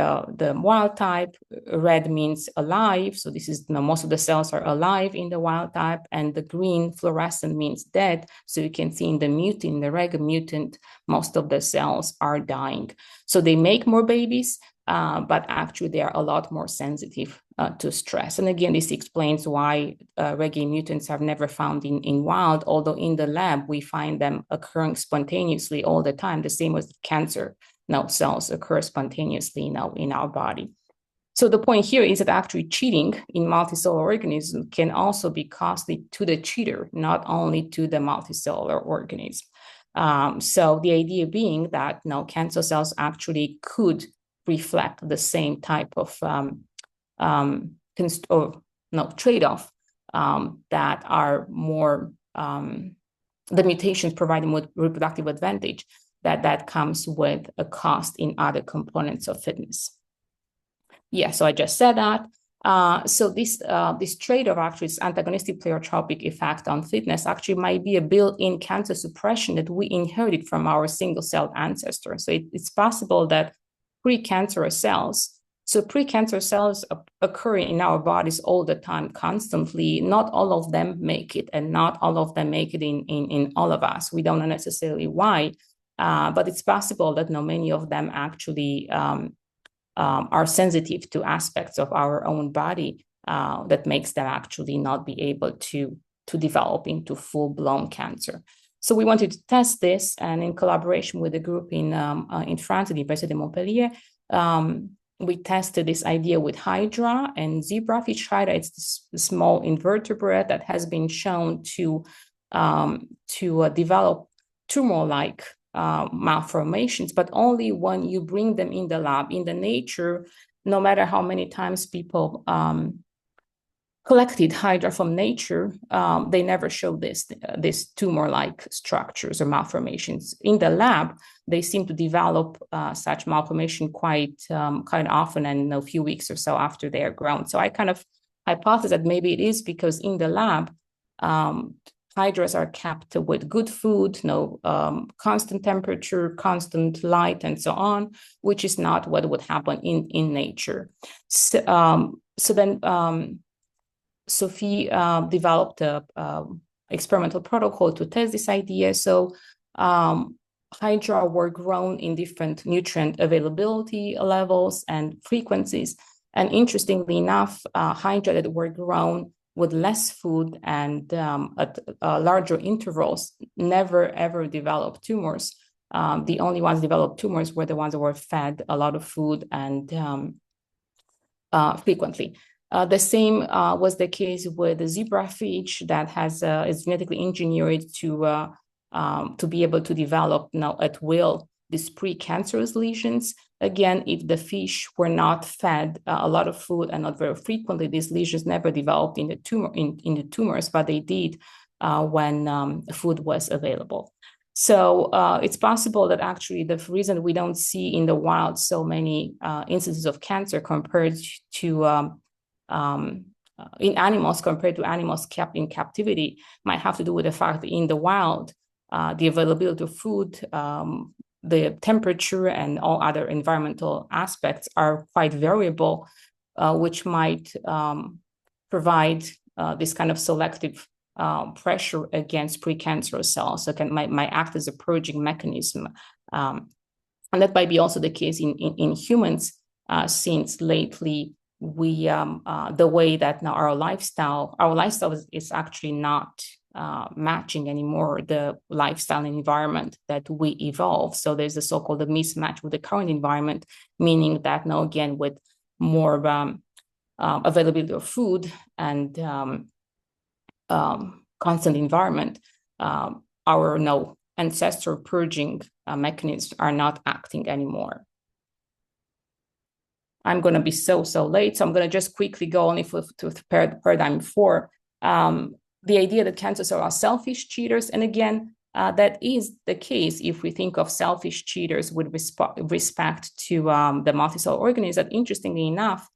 wild type. Red means alive. So this is, most of the cells are alive in the wild type, and the green fluorescent means dead. So you can see in the mutant, in the Reg mutant, most of the cells are dying. So they make more babies, but actually they are a lot more sensitive to stress. And again, this explains why Reg mutants are never found in wild, although in the lab we find them occurring spontaneously all the time, the same as cancer. Now cells occur spontaneously now in our body. So the point here is that actually cheating in multicellular organisms can also be costly to the cheater, not only to the multicellular organism. So the idea being that cancer cells actually could reflect the same type of trade-off that are more the mutations providing more reproductive advantage that comes with a cost in other components of fitness. Yeah, so I just said that. So this trade-off, actually, this antagonistic pleiotropic effect on fitness, actually might be a built-in cancer suppression that we inherited from our single-celled ancestors. So it's possible that pre-cancerous cells So precancer cells occur in our bodies all the time, constantly. Not all of them make it, and not all of them make it in all of us. We don't know necessarily why, but it's possible that many of them actually are sensitive to aspects of our own body that makes them actually not be able to develop into full-blown cancer. So we wanted to test this, and in collaboration with a group in France, at the Université de Montpellier, we tested this idea with hydra and zebrafish. Hydra, it's this small invertebrate that has been shown to develop tumor-like malformations, but only when you bring them in the lab. In the nature, no matter how many times people collected hydra from nature, they never show this tumor-like structures or malformations. In the lab, they seem to develop such malformation quite often, and a few weeks or so after they are grown. So I kind of hypothesize that maybe it is because in the lab, hydras are kept with good food, constant temperature, constant light, and so on, which is not what would happen in nature. So then Sophie developed a experimental protocol to test this idea. So hydra were grown in different nutrient availability levels and frequencies. And interestingly enough, hydra that were grown with less food and at larger intervals never ever developed tumors. The only ones developed tumors were the ones that were fed a lot of food and frequently. The same was the case with the zebrafish that is genetically engineered to be able to develop now at will these precancerous lesions. Again, if the fish were not fed a lot of food and not very frequently, these lesions never developed in the tumors, but they did when food was available. So it's possible that actually the reason we don't see in the wild so many instances of cancer compared to in animals compared to animals kept in captivity might have to do with the fact that in the wild, the availability of food, the temperature, and all other environmental aspects are quite variable, which might provide this kind of selective pressure against precancerous cells. So might act as a purging mechanism. And that might be also the case in humans, since lately we the way that now our lifestyle is actually not matching anymore the lifestyle and environment that we evolve. So there's a so-called mismatch with the current environment, meaning that now again with more availability of food and constant environment, our ancestor purging mechanisms are not acting anymore. I'm going to be so late, so I'm going to just quickly go only to paradigm 4. The idea that cancer cells are selfish cheaters, and again, that is the case if we think of selfish cheaters with respect to the multicellular organism. That interestingly enough,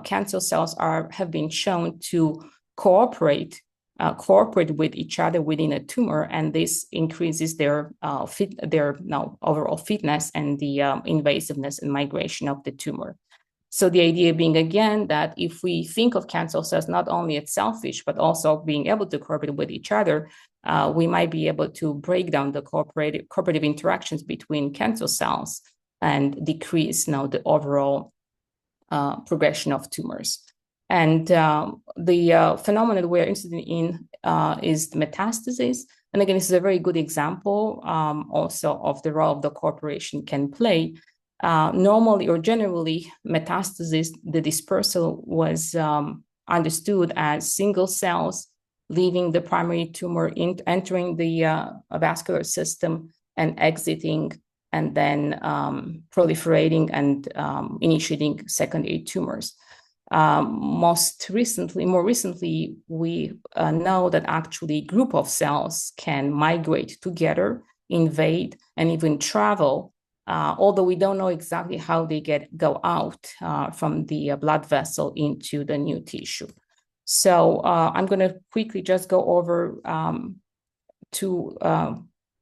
cancer cells have been shown to cooperate with each other within a tumor, and this increases their overall fitness and the invasiveness and migration of the tumor. So the idea being, again, that if we think of cancer cells not only as selfish, but also being able to cooperate with each other, we might be able to break down the cooperative interactions between cancer cells and decrease the overall progression of tumors. And the phenomenon that we're interested in is the metastasis. And again, this is a very good example also of the role the cooperation can play. Normally or generally, metastasis, the dispersal was understood as single cells leaving the primary tumor, entering the vascular system and exiting, and then proliferating and initiating secondary tumors. More recently, we know that actually a group of cells can migrate together, invade, and even travel, although we don't know exactly how they go out from the blood vessel into the new tissue. So I'm going to quickly just go over 2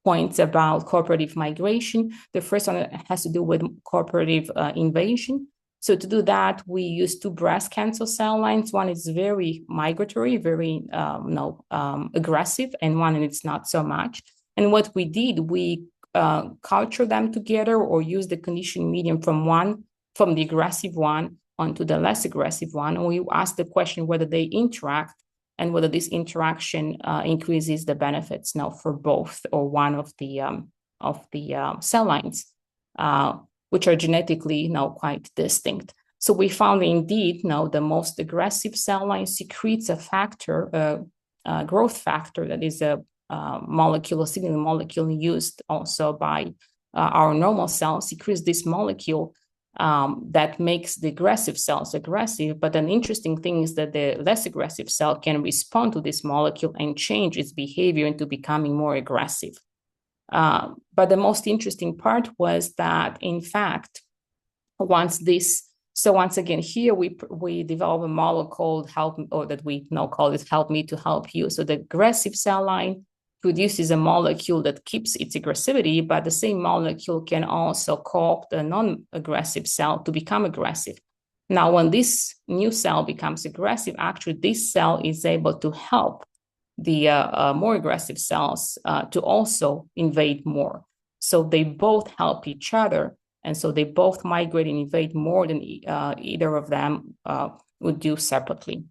points about cooperative migration. The first one has to do with cooperative invasion. So to do that, we use two breast cancer cell lines. One is very migratory, very aggressive, and one it's not so much. And what we did, we culture them together or use the conditioning medium from the aggressive one onto the less aggressive one. And we asked the question whether they interact and whether this interaction increases the benefits now for both or one of the cell lines, which are genetically now quite distinct. So we found indeed now the most aggressive cell line secretes a factor, a growth factor that is a molecule, a signaling molecule used also by our normal cells, secretes this molecule that makes the aggressive cells aggressive. But an interesting thing is that the less aggressive cell can respond to this molecule and change its behavior into becoming more aggressive. But the most interesting part was that, in fact, once again, here we develop a model called that we now call it Help Me to Help You. So the aggressive cell line produces a molecule that keeps its aggressivity, but the same molecule can also co-opt a non-aggressive cell to become aggressive. Now, when this new cell becomes aggressive, actually this cell is able to help the more aggressive cells to also invade more. So they both help each other. And so they both migrate and invade more than either of them would do separately.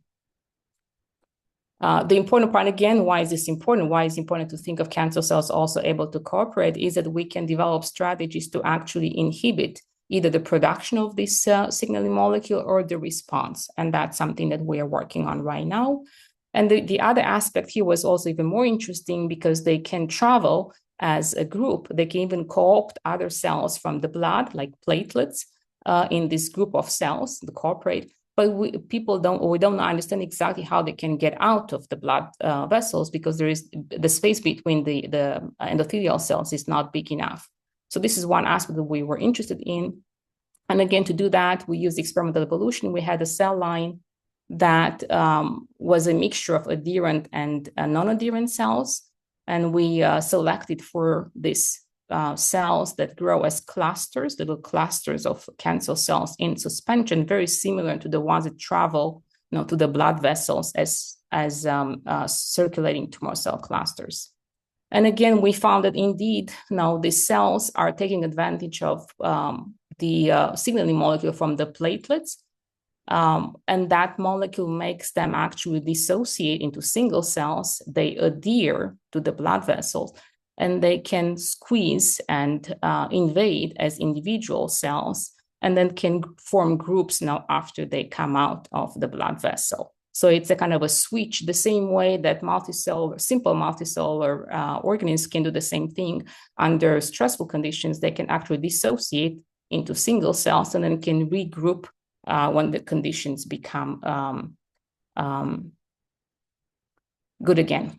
The important part, again, why is this important? Why is it important to think of cancer cells also able to cooperate is that we can develop strategies to actually inhibit either the production of this signaling molecule or the response. And that's something that we are working on right now. And the other aspect here was also even more interesting because they can travel as a group. They can even co-opt other cells from the blood, like platelets, in this group of cells, the cooperate. But we don't understand exactly how they can get out of the blood vessels because there is the space between the endothelial cells is not big enough. So this is one aspect that we were interested in. And again, to do that, we used experimental evolution. We had a cell line that was a mixture of adherent and non-adherent cells. And we selected for these cells that grow as clusters, little clusters of cancer cells in suspension, very similar to the ones that travel to the blood vessels as circulating tumor cell clusters. And again, we found that indeed, now these cells are taking advantage of the signaling molecule from the platelets. And that molecule makes them actually dissociate into single cells. They adhere to the blood vessels, and they can squeeze and invade as individual cells, and then can form groups now after they come out of the blood vessel. So it's a kind of a switch, the same way that simple multicellular organisms can do the same thing under stressful conditions. They can actually dissociate into single cells and then can regroup when the conditions become good again.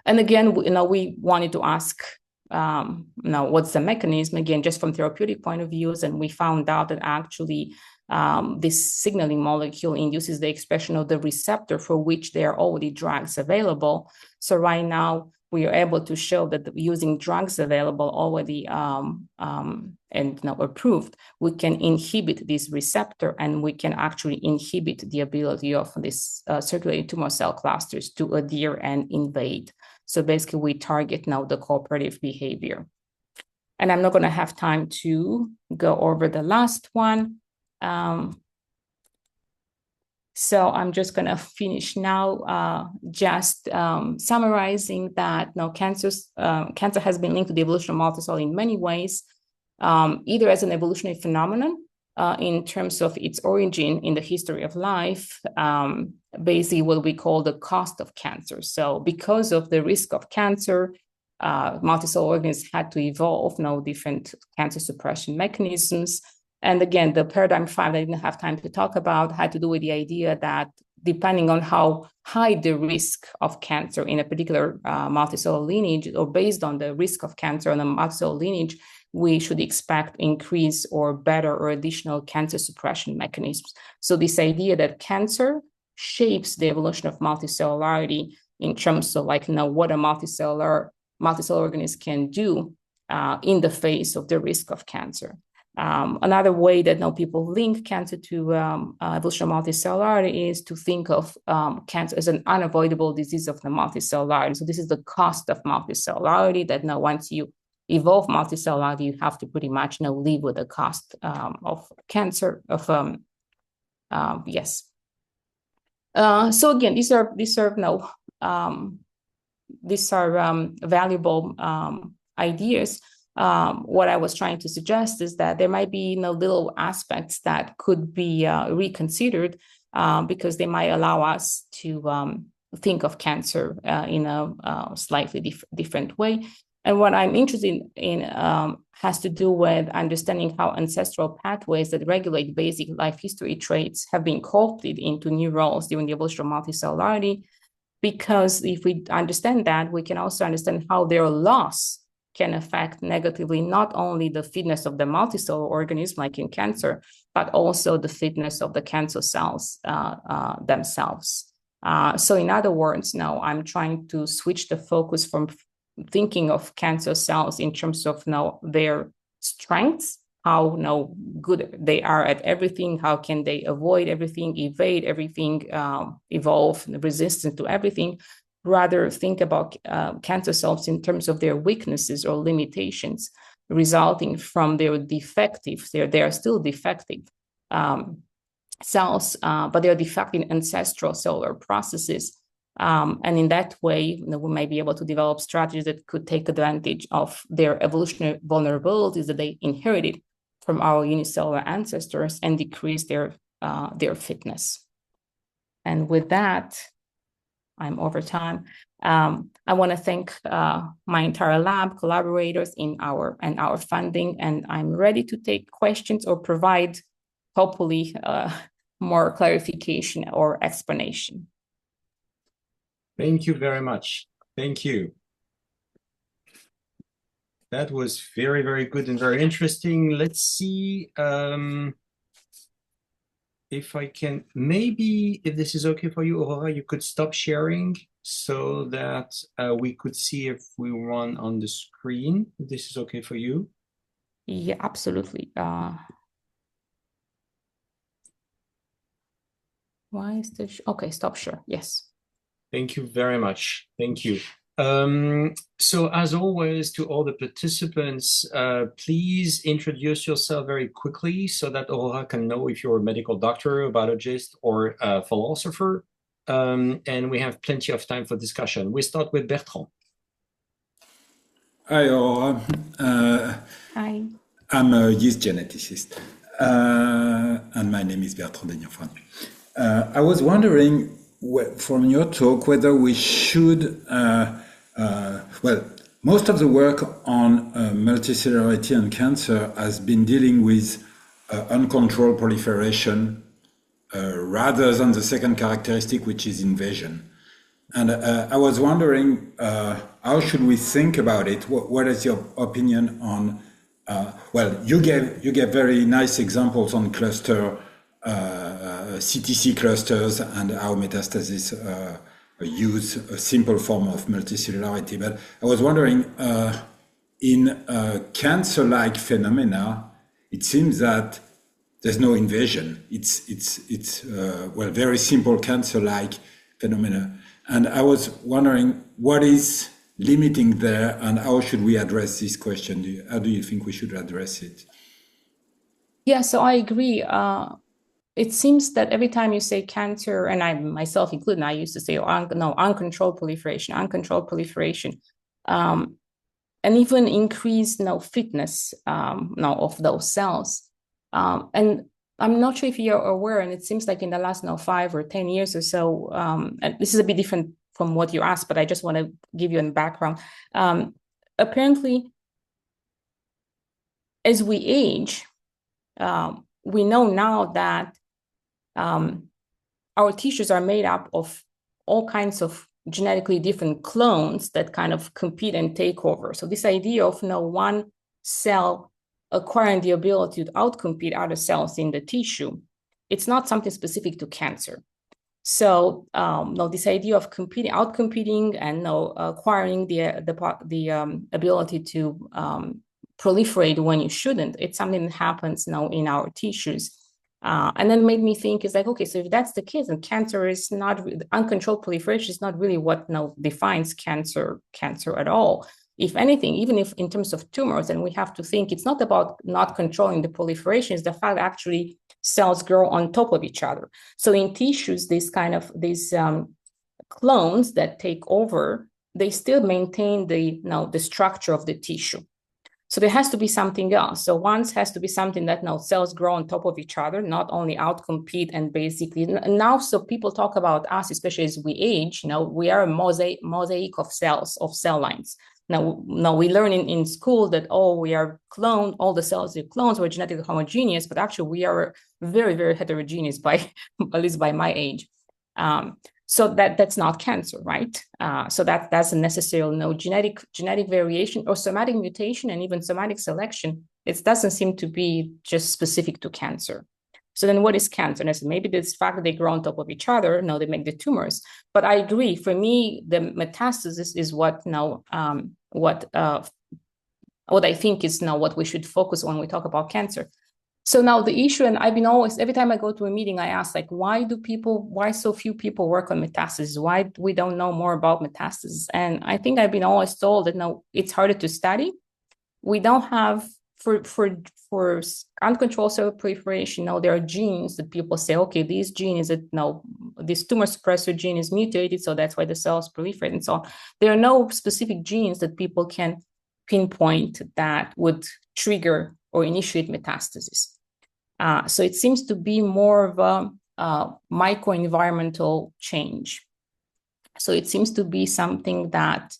And again, we wanted to ask, what's the mechanism? Again, just from therapeutic point of views, and we found out that actually this signaling molecule induces the expression of the receptor for which there are already drugs available. So right now, we are able to show that using drugs available already and now approved, we can inhibit this receptor, and we can actually inhibit the ability of this circulating tumor cell clusters to adhere and invade. So basically, we target now the cooperative behavior. And I'm not going to have time to go over the last one. So I'm just going to finish now, just summarizing that cancer has been linked to the evolution of multicellular in many ways, either as an evolutionary phenomenon in terms of its origin in the history of life, basically what we call the cost of cancer. So because of the risk of cancer, multicellular organisms had to evolve different cancer suppression mechanisms. And again, the paradigm 5 that I didn't have time to talk about had to do with the idea that depending on how high the risk of cancer in a particular multicellular lineage, or based on the risk of cancer in a multicellular lineage, we should expect increase or better or additional cancer suppression mechanisms. So this idea that cancer shapes the evolution of multicellularity in terms of what a multicellular organism can do in the face of the risk of cancer. Another way that now people link cancer to evolutionary multicellularity is to think of cancer as an unavoidable disease of the multicellularity. So this is the cost of multicellularity, that now once you evolve multicellularity, you have to pretty much live with the cost of cancer. Yes. So again, these are valuable ideas. What I was trying to suggest is that there might be little aspects that could be reconsidered because they might allow us to think of cancer in a slightly different way. And what I'm interested in has to do with understanding how ancestral pathways that regulate basic life history traits have been co-opted into new roles during the evolution of multicellularity. Because if we understand that, we can also understand how their loss can affect negatively not only the fitness of the multicellular organism, like in cancer, but also the fitness of the cancer cells themselves. So in other words, now I'm trying to switch the focus from thinking of cancer cells in terms of their strengths, how good they are at everything, how can they avoid everything, evade everything, evolve resistant to everything, rather think about cancer cells in terms of their weaknesses or limitations resulting from their defective, they are still defective cells, but they're defective in ancestral cellular processes. And in that way, we may be able to develop strategies that could take advantage of their evolutionary vulnerabilities that they inherited from our unicellular ancestors and decrease their fitness. And with that, I'm over time. I want to thank my entire lab, collaborators in our funding, and I'm ready to take questions or provide, hopefully, more clarification or explanation. Thank you very much. Thank you. That was very, very good and very interesting. Let's see if I can, maybe if this is okay for you, Aurora, you could stop sharing so that we could see if we run on the screen. If this is okay for you. Yeah, absolutely. Why is this? Okay, stop share. Yes. Thank you very much. Thank you. So as always, to all the participants, please introduce yourself very quickly so that Aurora can know if you're a medical doctor, a biologist, or a philosopher. And we have plenty of time for discussion. We start with Bertrand. Hi, Aurora. Hi. I'm a yeast geneticist, and my name is Bertrand Denionfran. I was wondering, from your talk, whether we should, most of the work on multicellularity and cancer has been dealing with uncontrolled proliferation rather than the second characteristic, which is invasion. And I was wondering, how should we think about it? What is your opinion on? You gave very nice examples on cluster, CTC clusters, and how metastasis use a simple form of multicellularity. But I was wondering, in cancer-like phenomena, it seems that there's no invasion. It's very simple cancer-like phenomena. And I was wondering what is limiting there, and how should we address this question? How do you think we should address it? Yeah, so I agree. It seems that every time you say cancer, and I myself included, I used to say, uncontrolled proliferation, and even increased fitness of those cells. And I'm not sure if you're aware, and it seems like in the last 5 or 10 years or so, and this is a bit different from what you asked, but I just want to give you a background. Apparently, as we age, we know now that our tissues are made up of all kinds of genetically different clones that kind of compete and take over. So this idea of one cell acquiring the ability to outcompete other cells in the tissue, it's not something specific to cancer. So this idea of outcompeting and acquiring the ability to proliferate when you shouldn't. It's something that happens now in our tissues. And then made me think, it's like, okay, so if that's the case, then cancer is not, uncontrolled proliferation is not really what now defines cancer at all. If anything, even if in terms of tumors, and we have to think it's not about not controlling the proliferation, it's the fact that actually cells grow on top of each other. So in tissues, these clones that take over, they still maintain the structure of the tissue. So there has to be something else. So one has to be something that now cells grow on top of each other, not only outcompete and basically now. So people talk about us, especially as we age. We are a mosaic of cells, of cell lines. Now we learn in school that we are cloned. All the cells are clones. We're genetically homogeneous, but actually we are very, very heterogeneous by at least by my age. So that's not cancer, right? So that doesn't necessarily know genetic variation or somatic mutation and even somatic selection. It doesn't seem to be just specific to cancer. So then what is cancer? And I said, maybe this fact that they grow on top of each other, no, they make the tumors. But I agree, for me, the metastasis is what I think is now what we should focus on when we talk about cancer. So now the issue, and I've been always, every time I go to a meeting, I ask, like, why so few people work on metastasis? Why we don't know more about metastasis? And I think I've been always told that, no, it's harder to study. We don't have, for uncontrolled cell proliferation, there are genes that people say, okay, this gene is this tumor suppressor gene is mutated, so that's why the cells proliferate and so on. There are no specific genes that people can pinpoint that would trigger or initiate metastasis. So it seems to be more of a microenvironmental change. So it seems to be something that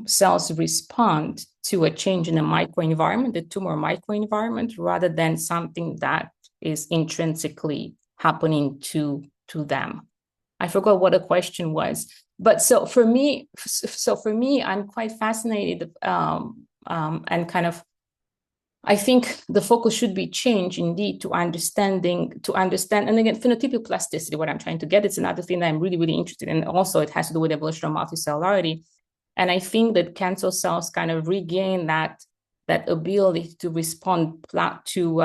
cells respond to a change in the microenvironment, the tumor microenvironment, rather than something that is intrinsically happening to them. I forgot what the question was, but so for me, I'm quite fascinated and kind of, I think the focus should be changed indeed to understand, and again, phenotypic plasticity, what I'm trying to get, it's another thing that I'm really, really interested in. Also, it has to do with evolution of multicellularity. And I think that cancer cells kind of regain that ability to respond to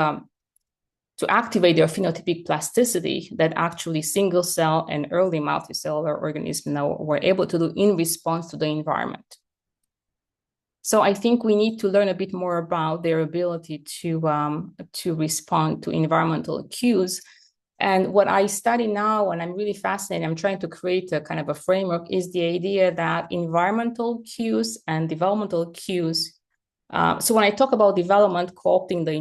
activate their phenotypic plasticity that actually single cell and early multicellular organisms now were able to do in response to the environment. So I think we need to learn a bit more about their ability to respond to environmental cues. And what I study now, and I'm really fascinated, I'm trying to create a kind of a framework, is the idea that environmental cues and developmental cues. So when I talk about development, co-opting the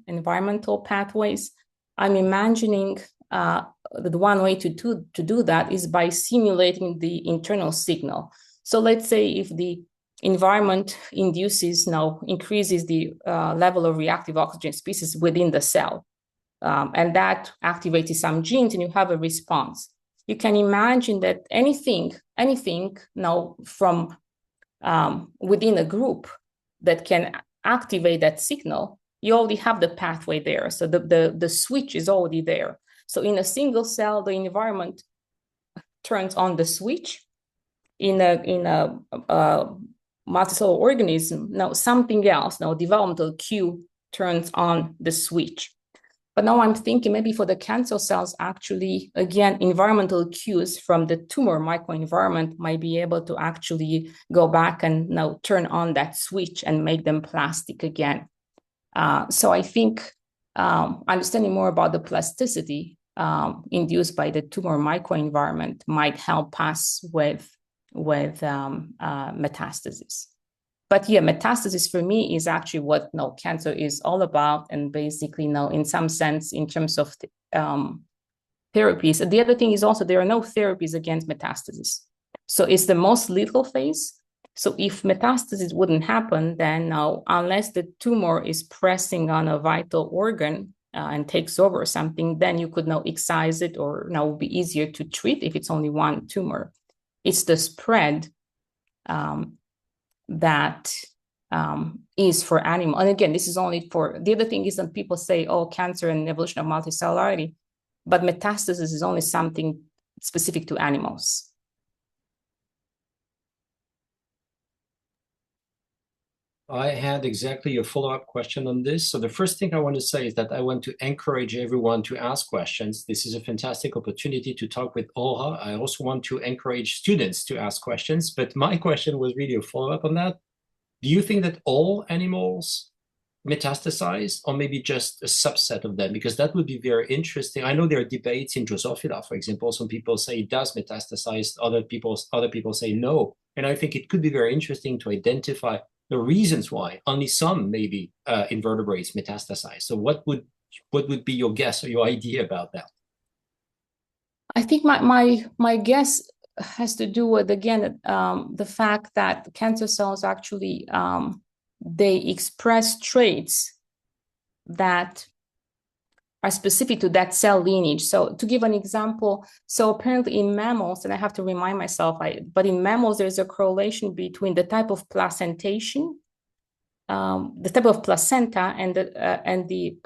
environmental pathways, I'm imagining that one way to do that is by simulating the internal signal. So let's say if the environment increases the level of reactive oxygen species within the cell, and that activates some genes, and you have a response. You can imagine that anything now from within a group that can activate that signal, you already have the pathway there. So the switch is already there. So in a single cell, the environment turns on the switch. In a multicellular organism, now something else, now developmental cue turns on the switch. But now I'm thinking maybe for the cancer cells, actually, again, environmental cues from the tumor microenvironment might be able to actually go back and now turn on that switch and make them plastic again. So I think understanding more about the plasticity induced by the tumor microenvironment might help us with metastasis. But yeah, metastasis for me is actually what cancer is all about. And basically in some sense, in terms of therapies. And the other thing is also there are no therapies against metastasis. So it's the most lethal phase. So if metastasis wouldn't happen, then unless the tumor is pressing on a vital organ and takes over something, then you could excise it, or it would be easier to treat if it's only one tumor. It's the spread that is for animal. And again, this is only for, the other thing is that people say, cancer and evolution of multicellularity, but metastasis is only something specific to animals. I had exactly a follow-up question on this. So the first thing I want to say is that I want to encourage everyone to ask questions. This is a fantastic opportunity to talk with Aurora. I also want to encourage students to ask questions, but my question was really a follow-up on that. Do you think that all animals metastasize, or maybe just a subset of them? Because that would be very interesting. I know there are debates in Drosophila, for example. Some people say it does metastasize, other people say no. And I think it could be very interesting to identify the reasons why only some maybe invertebrates metastasize. So what would be your guess or your idea about that? I think my guess has to do with, again, the fact that cancer cells actually they express traits that are specific to that cell lineage. So to give an example, so apparently in mammals, and I have to remind myself, but in mammals, there's a correlation between the type of placentation, the type of placenta, and the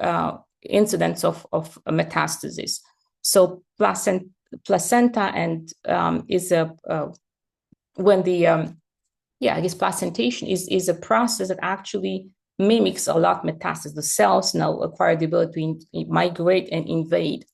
incidence of metastasis. So placenta and is a when the I guess placentation is a process that actually mimics a lot metastasis. The cells now acquire the ability to migrate and invade.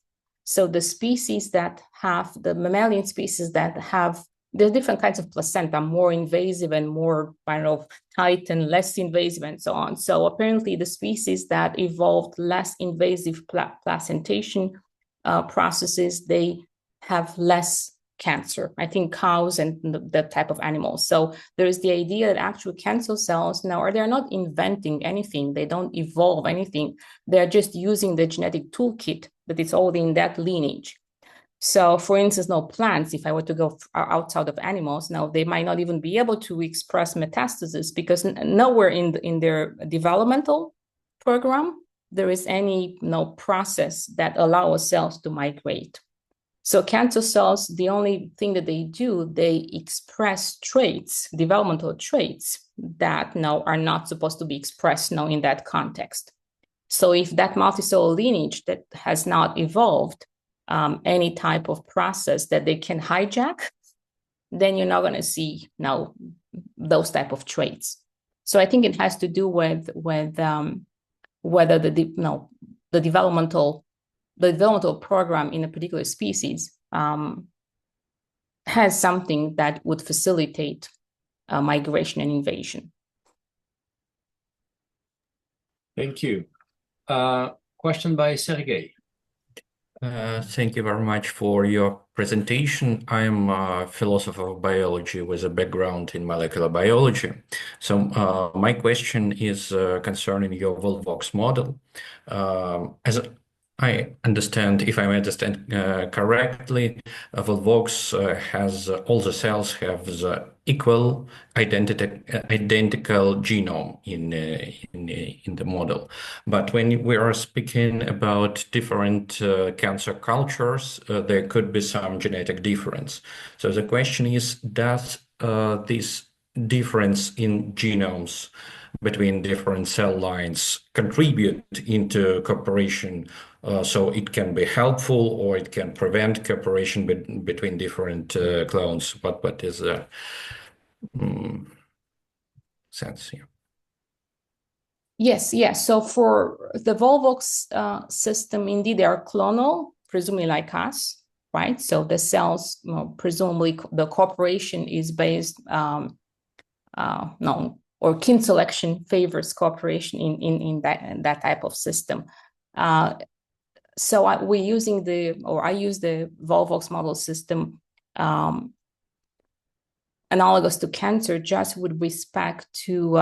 So the species that have, the mammalian species that have, there are different kinds of placenta, more invasive and more, I don't know, tight and less invasive and so on. So apparently the species that evolved less invasive placentation processes, they have less cancer. I think cows and that type of animals. So there is the idea that actual cancer cells now they're not inventing anything. They don't evolve anything. They're just using the genetic toolkit that is already in that lineage. So for instance, no plants, if I were to go outside of animals, now they might not even be able to express metastasis because nowhere in their developmental program, there is any process that allows cells to migrate. So cancer cells, the only thing that they do, they express traits, developmental traits that now are not supposed to be expressed now in that context. So if that multicellular lineage that has not evolved any type of process that they can hijack, then you're not going to see now those type of traits. So I think it has to do with whether the developmental program in a particular species has something that would facilitate migration and invasion. Thank you. Question by Sergey. Thank you very much for your presentation. I'm a philosopher of biology with a background in molecular biology. So my question is concerning your Volvox model. As I understand, if I understand correctly, Volvox has all the cells have the equal identical genome in the model. But when we are speaking about different cancer cultures, there could be some genetic difference. So the question is, does this difference in genomes between different cell lines contribute into cooperation, so it can be helpful or it can prevent cooperation between different clones? What is the sense here? Yes. So for the Volvox system, indeed, they are clonal, presumably like us, right? So the cells, presumably the cooperation is based, or kin selection favors cooperation in that type of system. So I use the Volvox model system analogous to cancer, just with respect to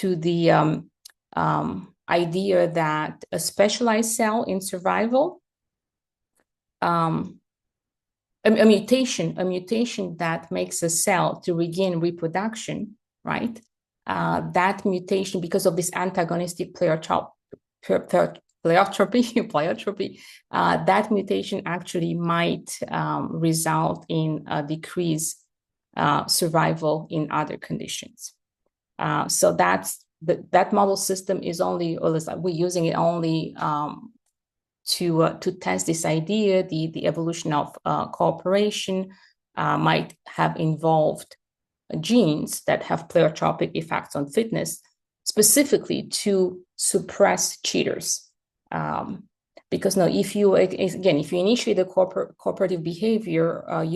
the idea that a specialized cell in survival, a mutation that makes a cell to regain reproduction, right? That mutation, because of this antagonistic pleiotropy, that mutation actually might result in a decreased survival in other conditions. So that model system is only, or we're using it only to test this idea. The evolution of cooperation might have involved genes that have pleiotropic effects on fitness. specifically to suppress cheaters. Because now, if you initiate a cooperative behavior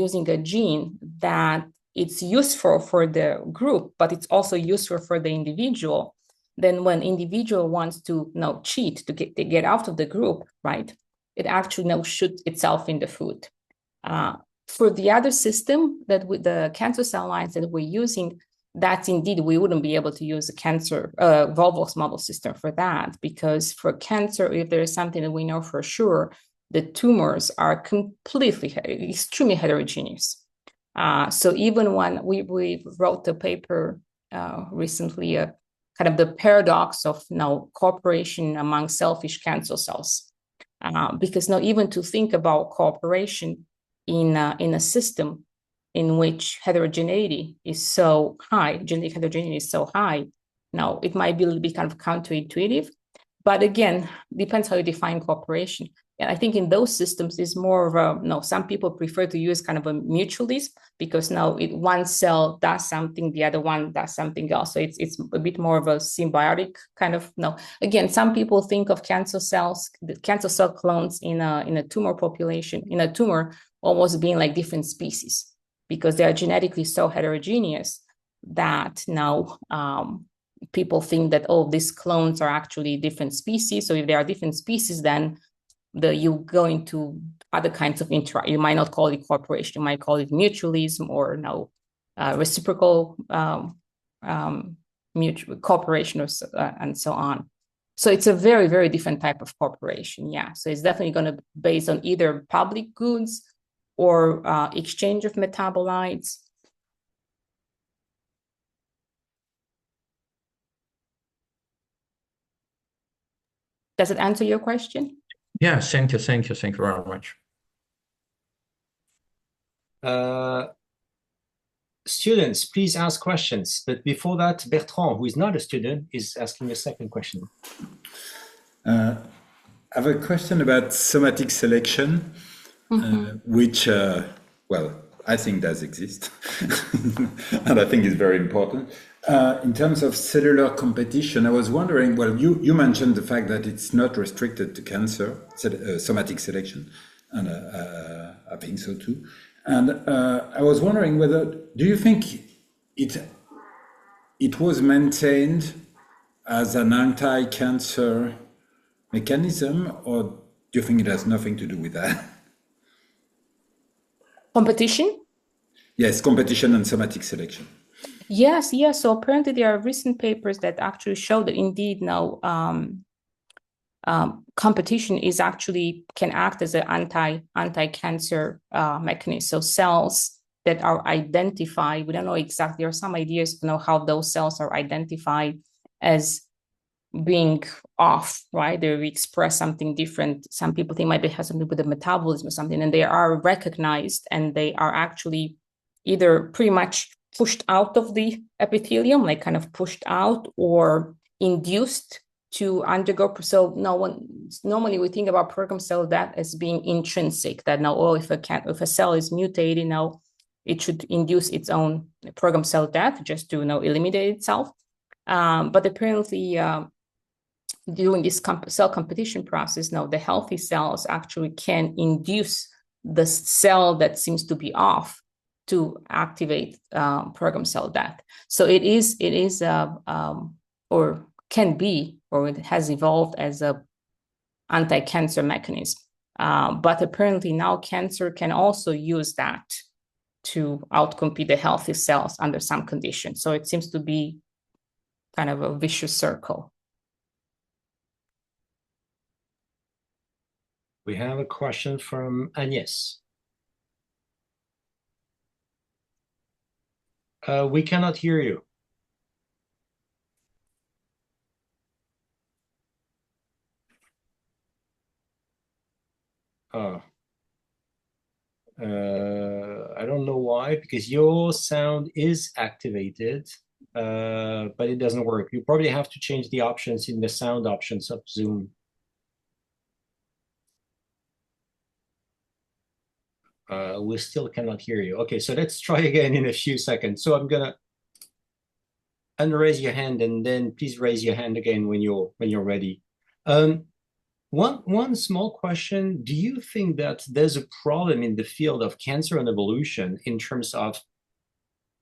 using a gene that it's useful for the group, but it's also useful for the individual, then when individual wants to cheat to get out of the group, right, it actually shoots itself in the foot. For the other system that with the cancer cell lines that we're using, that's indeed, we wouldn't be able to use a cancer Volvox model system for that, because for cancer, if there is something that we know for sure, the tumors are extremely heterogeneous. So even when we wrote a paper recently, kind of the paradox of cooperation among selfish cancer cells, because now even to think about cooperation in a system in which heterogeneity is so high, genetic heterogeneity is so high, now it might be a little bit kind of counterintuitive, but again, depends how you define cooperation. And I think in those systems is more of a, some people prefer to use kind of a mutualism, because now one cell does something, the other one does something else. So it's a bit more of a symbiotic kind of, again, some people think of cancer cells, the cancer cell clones in a tumor population, in a tumor, almost being like different species, because they are genetically so heterogeneous that now people think that, oh, these clones are actually different species. So if they are different species, then you go into other kinds of you might not call it cooperation, you might call it mutualism or reciprocal mutual cooperation and so on. So it's a very, very different type of cooperation. Yeah. So it's definitely going to be based on either public goods or exchange of metabolites. Does it answer your question? Yeah, thank you very much. Students, please ask questions. But before that, Bertrand, who is not a student, is asking a second question. I have a question about somatic selection, which, well, I think does exist, and I think is very important. In terms of cellular competition, I was wondering, well, you mentioned the fact that it's not restricted to cancer, somatic selection, and I think so too. And I was wondering do you think it was maintained as an anti-cancer mechanism, or do you think it has nothing to do with that? Competition? Yes, competition and somatic selection. Yes. So apparently there are recent papers that actually show that indeed now competition is actually can act as an anti-cancer mechanism. So cells that are identified, we don't know exactly, there are some ideas to know how those cells are identified as being off, right? They express something different. Some people think maybe it has something to do with the metabolism or something, and they are recognized and they are actually either pretty much pushed out of the epithelium, like kind of pushed out, or induced to undergo. So normally we think about program cell death as being intrinsic, that now, oh, if a cell is mutated, now it should induce its own program cell death just to eliminate itself. But apparently during this cell competition process, now the healthy cells actually can induce the cell that seems to be off to activate program cell death. So it is or can be, or it has evolved as a anti-cancer mechanism. But apparently now cancer can also use that to outcompete the healthy cells under some conditions. So it seems to be kind of a vicious circle. We have a question from Agnes. We cannot hear you. Oh. I don't know why, because your sound is activated, but it doesn't work. You probably have to change the options in the sound options of Zoom. We still cannot hear you. Okay, so let's try again in a few seconds. So I'm gonna unraise your hand, and then please raise your hand again when you're ready. Um, one small question: do you think that there's a problem in the field of cancer and evolution in terms of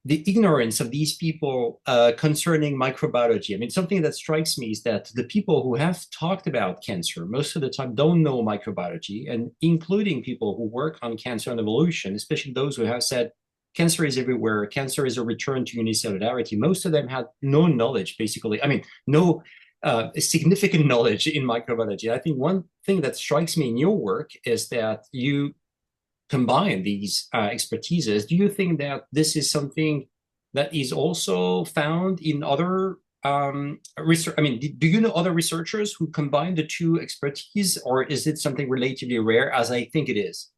the ignorance of these people concerning microbiology? I mean, something that strikes me is that the people who have talked about cancer most of the time don't know microbiology, and including people who work on cancer and evolution, especially those who have said cancer is everywhere, cancer is a return to unicellularity. Most of them had no knowledge, basically. I mean, no significant knowledge in microbiology. I think one thing that strikes me in your work is that you combine these expertises. Do you think that this is something that is also found in other research? I mean, do you know other researchers who combine the two expertise, or is it something relatively rare, as I think it is?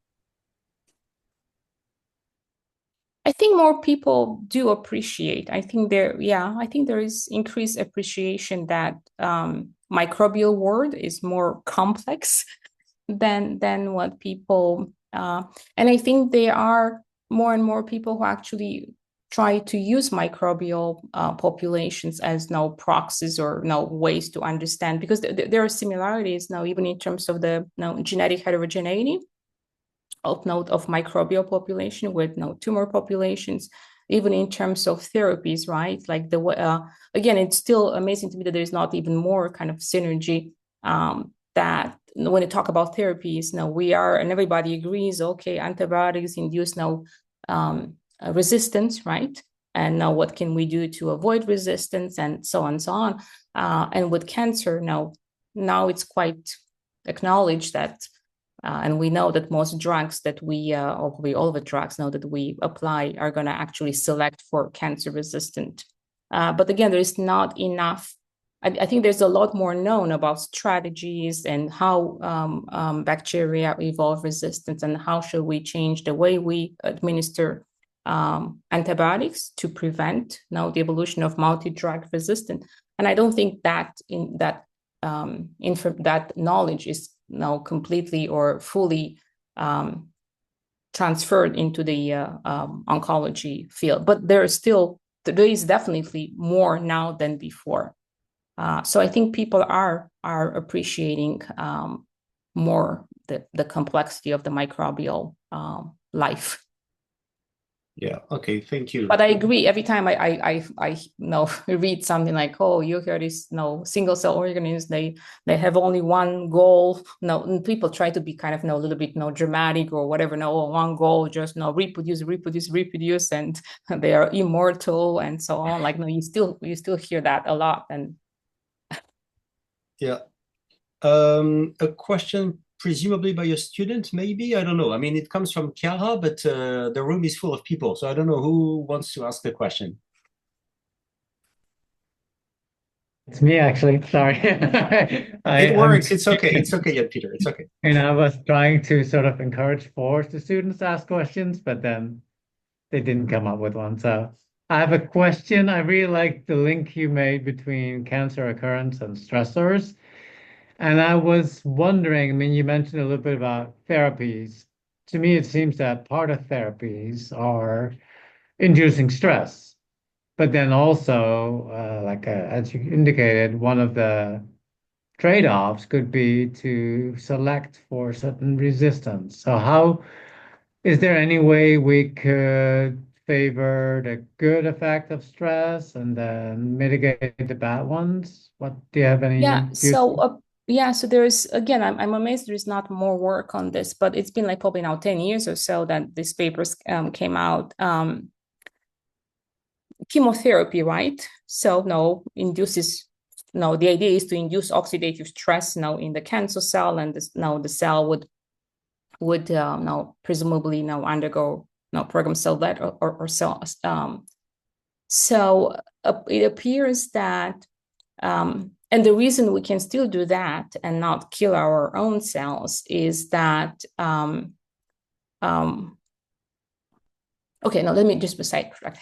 I think more people do appreciate. I think there is increased appreciation that microbial world is more complex than what people and I think there are more and more people who actually try to use microbial populations as now proxies or now ways to understand, because there are similarities now even in terms of the genetic heterogeneity of microbial population with tumor populations, even in terms of therapies, right? Like again, it's still amazing to me that there's not even more kind of synergy that when you talk about therapies, now we are, and everybody agrees, okay, antibiotics induce resistance, right? And now what can we do to avoid resistance, and so on and so on. And with cancer, now it's quite acknowledged that and we know that most drugs that we, or probably all the drugs now that we apply are going to actually select for cancer resistant. But again, there is not enough. I think there's a lot more known about strategies and how bacteria evolve resistance, and how should we change the way we administer antibiotics to prevent now the evolution of multi-drug resistant. And I don't think that that knowledge is now completely or fully transferred into the oncology field. But there is definitely more now than before. So I think people are appreciating more the complexity of the microbial life. Yeah. Okay. Thank you. But I agree. Every time I read something like, oh, eukaryotes, single cell organisms, they have only one goal. And people try to be kind of a little bit dramatic or whatever. One goal, just reproduce, and they are immortal and so on. Like you still hear that a lot. And yeah, a question presumably by a student, maybe, I don't know. I mean, it comes from Chiara, but the room is full of people, so I don't know who wants to ask the question. It's me, actually. Sorry. It works. It's okay. It's okay, yeah, Peter. It's okay. And I was trying to sort of force the students to ask questions, but then they didn't come up with one. So I have a question. I really like the link you made between cancer occurrence and stressors. And I was wondering, I mean, you mentioned a little bit about therapies. To me, it seems that part of therapies are inducing stress. But then also, as you indicated, one of the trade-offs could be to select for certain resistance. So is there any way we could favor the good effect of stress and then mitigate the bad ones? Do you have any views? So there's, again, I'm amazed there's not more work on this, but it's been like probably now 10 years or so that these papers came out. Chemotherapy, right? So induces, the idea is to induce oxidative stress in the cancer cell, and the cell would presumably undergo programmed cell death or cell. So it appears that, and the reason we can still do that and not kill our own cells is that, okay, now let me just be sidetracked.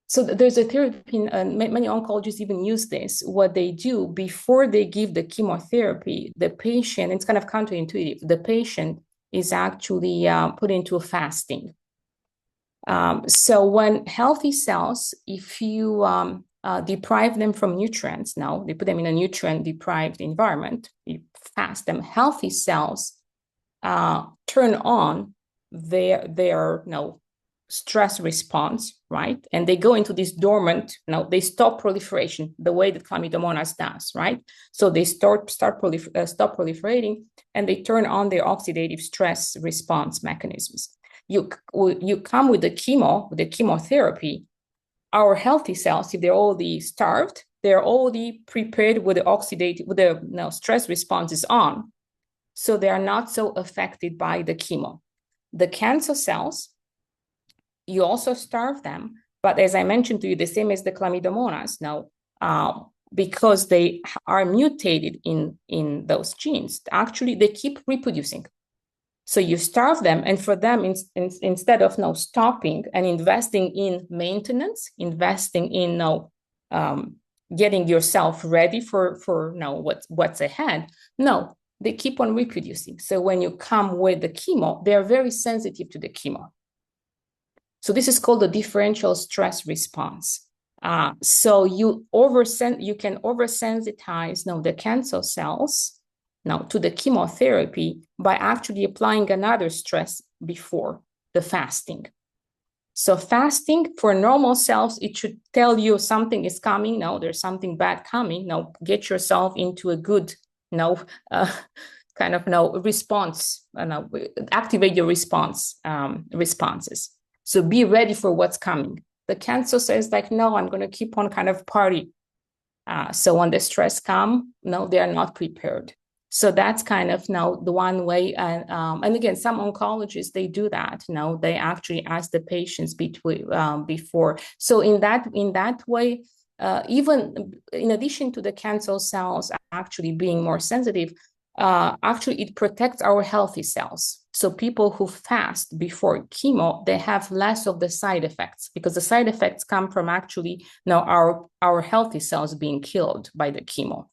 So there's a therapy, and many oncologists even use this. What they do before they give the chemotherapy, the patient, it's kind of counterintuitive, the patient is actually put into a fasting. So when healthy cells, if you deprive them from nutrients, now they put them in a nutrient-deprived environment, you fast them, healthy cells turn on their stress response, right? And they go into this dormant, they stop proliferation the way that Chlamydomonas does, right? So they stop proliferating, and they turn on their oxidative stress response mechanisms. You come with the chemotherapy, our healthy cells, if they're already starved, they're already prepared with the stress responses on. So they are not so affected by the chemo. The cancer cells, you also starve them, but as I mentioned to you, the same as the Chlamydomonas now, because they are mutated in those genes, actually they keep reproducing. So you starve them, and for them, instead of now stopping and investing in maintenance, investing in getting yourself ready for now what's ahead, no, they keep on reproducing. So when you come with the chemo, they are very sensitive to the chemo. So this is called the differential stress response. So you can oversensitize the cancer cells to the chemotherapy by actually applying another stress before the fasting. So fasting for normal cells, it should tell you something is coming. No, there's something bad coming. No, get yourself into a good response. Activate your responses. So be ready for what's coming. The cancer says like, no, I'm going to keep on party. So when the stress comes, no, they are not prepared. So that's the one way. And again, some oncologists, they do that. They actually ask the patients before. So in that way, even in addition to the cancer cells actually being more sensitive, actually it protects our healthy cells. So people who fast before chemo, they have less of the side effects, because the side effects come from actually our healthy cells being killed by the chemo.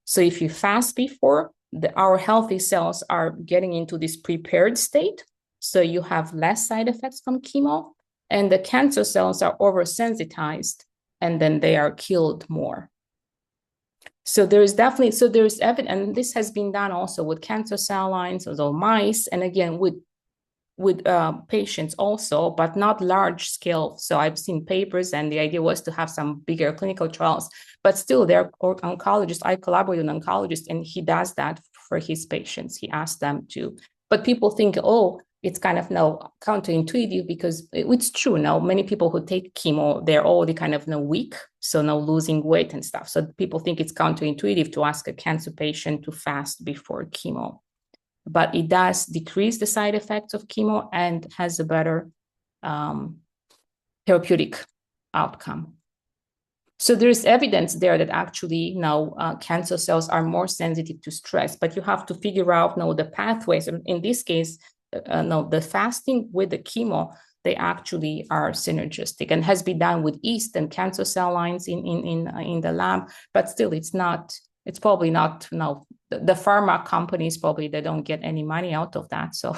So if you fast before, our healthy cells are getting into this prepared state. So you have less side effects from chemo, and the cancer cells are oversensitized, and then they are killed more. So there's evidence, and this has been done also with cancer cell lines, also mice, and again with patients also, but not large scale. So I've seen papers, and the idea was to have some bigger clinical trials, but still there are oncologists. I collaborate with an oncologist, and he does that for his patients. He asks them to, but people think, oh, it's counterintuitive, because it's true. Many people who take chemo, they're already weak, so losing weight and stuff. So people think it's counterintuitive to ask a cancer patient to fast before chemo, but it does decrease the side effects of chemo and has a better therapeutic outcome. So there's evidence there that actually cancer cells are more sensitive to stress, but you have to figure out the pathways. In this case, the fasting with the chemo, they actually are synergistic, and has been done with yeast and cancer cell lines in the lab, but still it's probably not, the pharma companies, probably they don't get any money out of that. So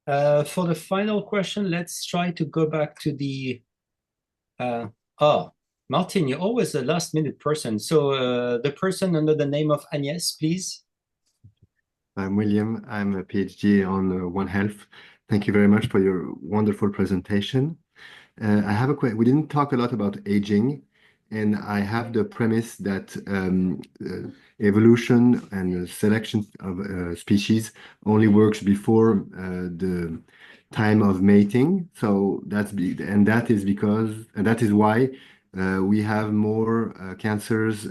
for the final question, let's try to go back to the Martin, you're always a last minute person. So the person under the name of Agnes, please. I'm William. I'm a PhD on One Health. Thank you very much for your wonderful presentation. I have a question. We didn't talk a lot about aging, and I have the premise that evolution and selection of species only works before the time of mating. So that is why we have more cancers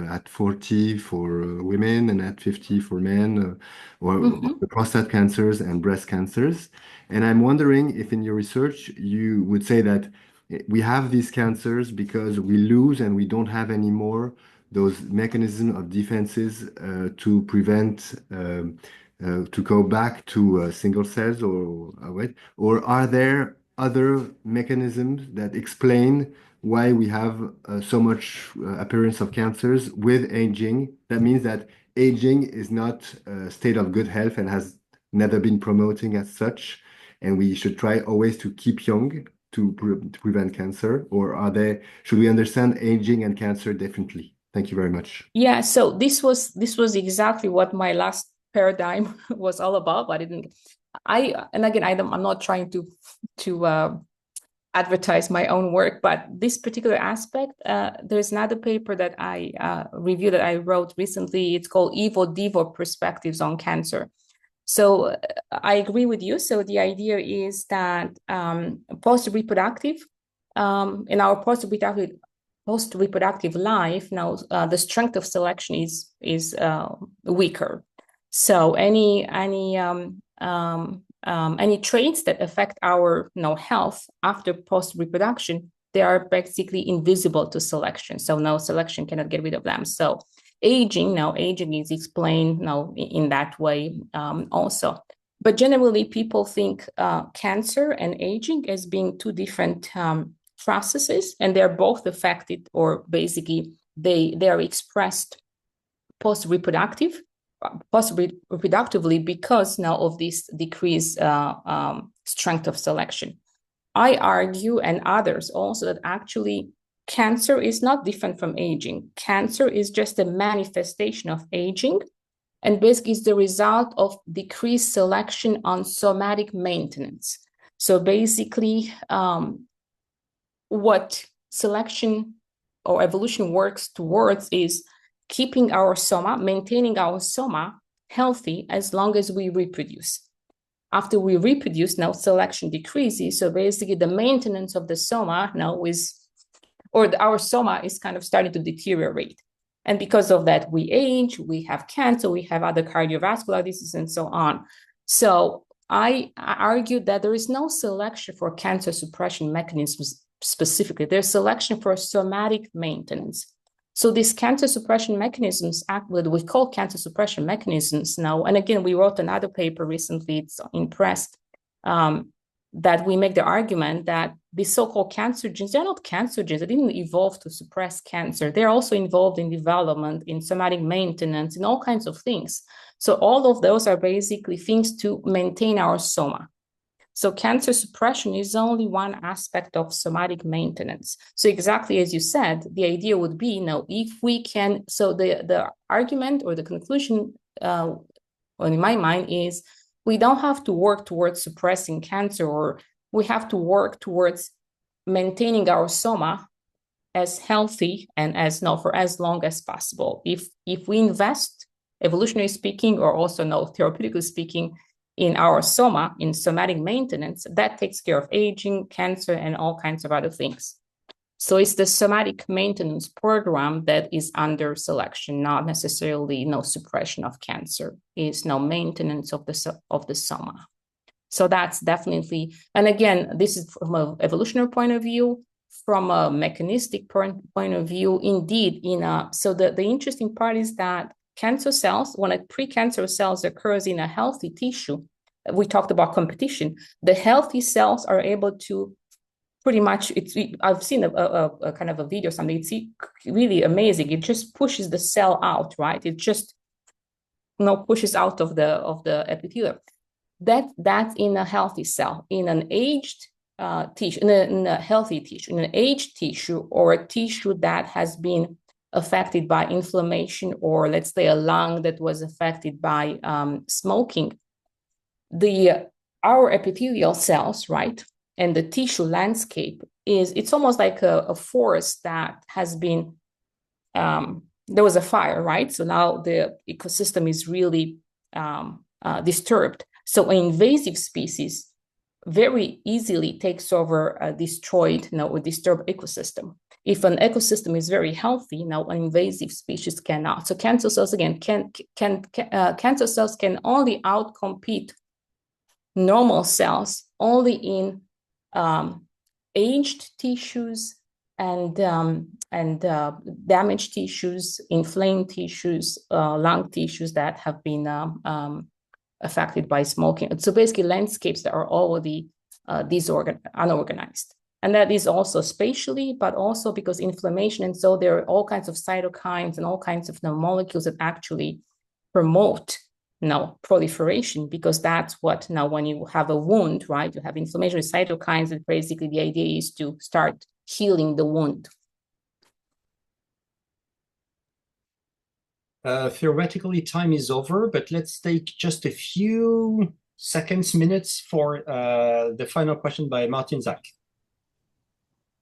at 40 for women and at 50 for men, or prostate cancers and breast cancers. And I'm wondering if in your research you would say that we have these cancers because we lose and we don't have anymore those mechanisms of defenses to prevent to go back to single cells, or are there other mechanisms that explain why we have so much appearance of cancers with aging? That means that aging is not a state of good health and has never been promoting as such, and we should try always to keep young to prevent cancer, or should we understand aging and cancer differently? Thank you very much. Yeah, so this was exactly what my last paradigm was all about. But I'm not trying to advertise my own work, but this particular aspect, there's another paper that I reviewed that I wrote recently. It's called Evo-Devo Perspectives on Cancer. So I agree with you. So the idea is that post-reproductive, in our post-reproductive life, now the strength of selection is weaker. So any traits that affect our health after post-reproduction, they are basically invisible to selection. So no selection cannot get rid of them. So aging is explained in that way also. But generally, people think cancer and aging as being two different processes, and they're both affected, or basically they are expressed post-reproductively because now of this decreased strength of selection. I argue, and others also, that actually cancer is not different from aging. Cancer is just a manifestation of aging, and basically is the result of decreased selection on somatic maintenance. So basically, what selection or evolution works towards is keeping our soma, maintaining our soma healthy as long as we reproduce. After we reproduce, now selection decreases. So basically the maintenance of the soma our soma is kind of starting to deteriorate. And because of that, we age, we have cancer, we have other cardiovascular diseases, and so on. So I argue that there is no selection for cancer suppression mechanisms specifically. There's selection for somatic maintenance. So these cancer suppression mechanisms, what we call cancer suppression mechanisms now, and again, we wrote another paper recently, it's in press, that we make the argument that these so-called cancer genes, they're not cancer genes, they didn't evolve to suppress cancer. They're also involved in development, in somatic maintenance, in all kinds of things. So all of those are basically things to maintain our soma. So cancer suppression is only one aspect of somatic maintenance. So exactly as you said, the idea would be, if we can, so the argument or the conclusion in my mind is we don't have to work towards suppressing cancer, or we have to work towards maintaining our soma as healthy and for as long as possible. If we invest, evolutionary speaking, or also therapeutically speaking, in our soma, in somatic maintenance, that takes care of aging, cancer, and all kinds of other things. So it's the somatic maintenance program that is under selection, not necessarily suppression of cancer. It's maintenance of the soma. So that's definitely, and again, this is from an evolutionary point of view. From a mechanistic point of view, indeed, so the interesting part is that cancer cells, when a precancerous cells occurs in a healthy tissue, we talked about competition, the healthy cells are able to pretty much, I've seen a kind of a video, something, it's really amazing. It just pushes the cell out, right? It just pushes out of the epithelium. That's in a healthy cell. In an aged tissue, in a healthy tissue, in an aged tissue, or a tissue that has been affected by inflammation, or let's say a lung that was affected by smoking, our epithelial cells, right, and the tissue landscape it's almost like a forest that has been there was a fire, right? So now the ecosystem is really disturbed. So an invasive species very easily takes over a destroyed, or disturbed ecosystem. If an ecosystem is very healthy, now an invasive species cannot. So cancer cells again cancer cells can only outcompete normal cells only in aged tissues and damaged tissues, inflamed tissues, lung tissues that have been affected by smoking. So basically landscapes that are already unorganized. And that is also spatially, but also because inflammation. And so there are all kinds of cytokines and all kinds of molecules that actually promote proliferation, because that's what now when you have a wound, right? You have inflammatory cytokines, and basically the idea is to start healing the wound. Theoretically, time is over, but let's take just a few seconds, minutes for the final question by Martin Zak.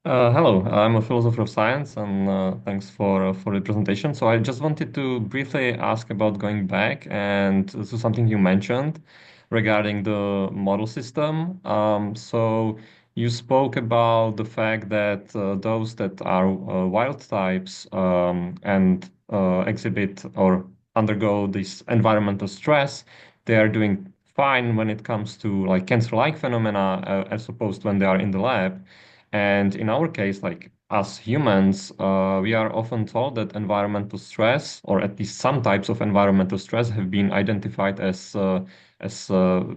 Hello, I'm a philosopher of science, and thanks for the presentation. So I just wanted to briefly ask about going back and to something you mentioned regarding the model system. So you spoke about the fact that those that are wild types and exhibit or undergo this environmental stress, they are doing fine when it comes to like cancer-like phenomena, as opposed to when they are in the lab. And in our case, like us humans, we are often told that environmental stress, or at least some types of environmental stress, have been identified as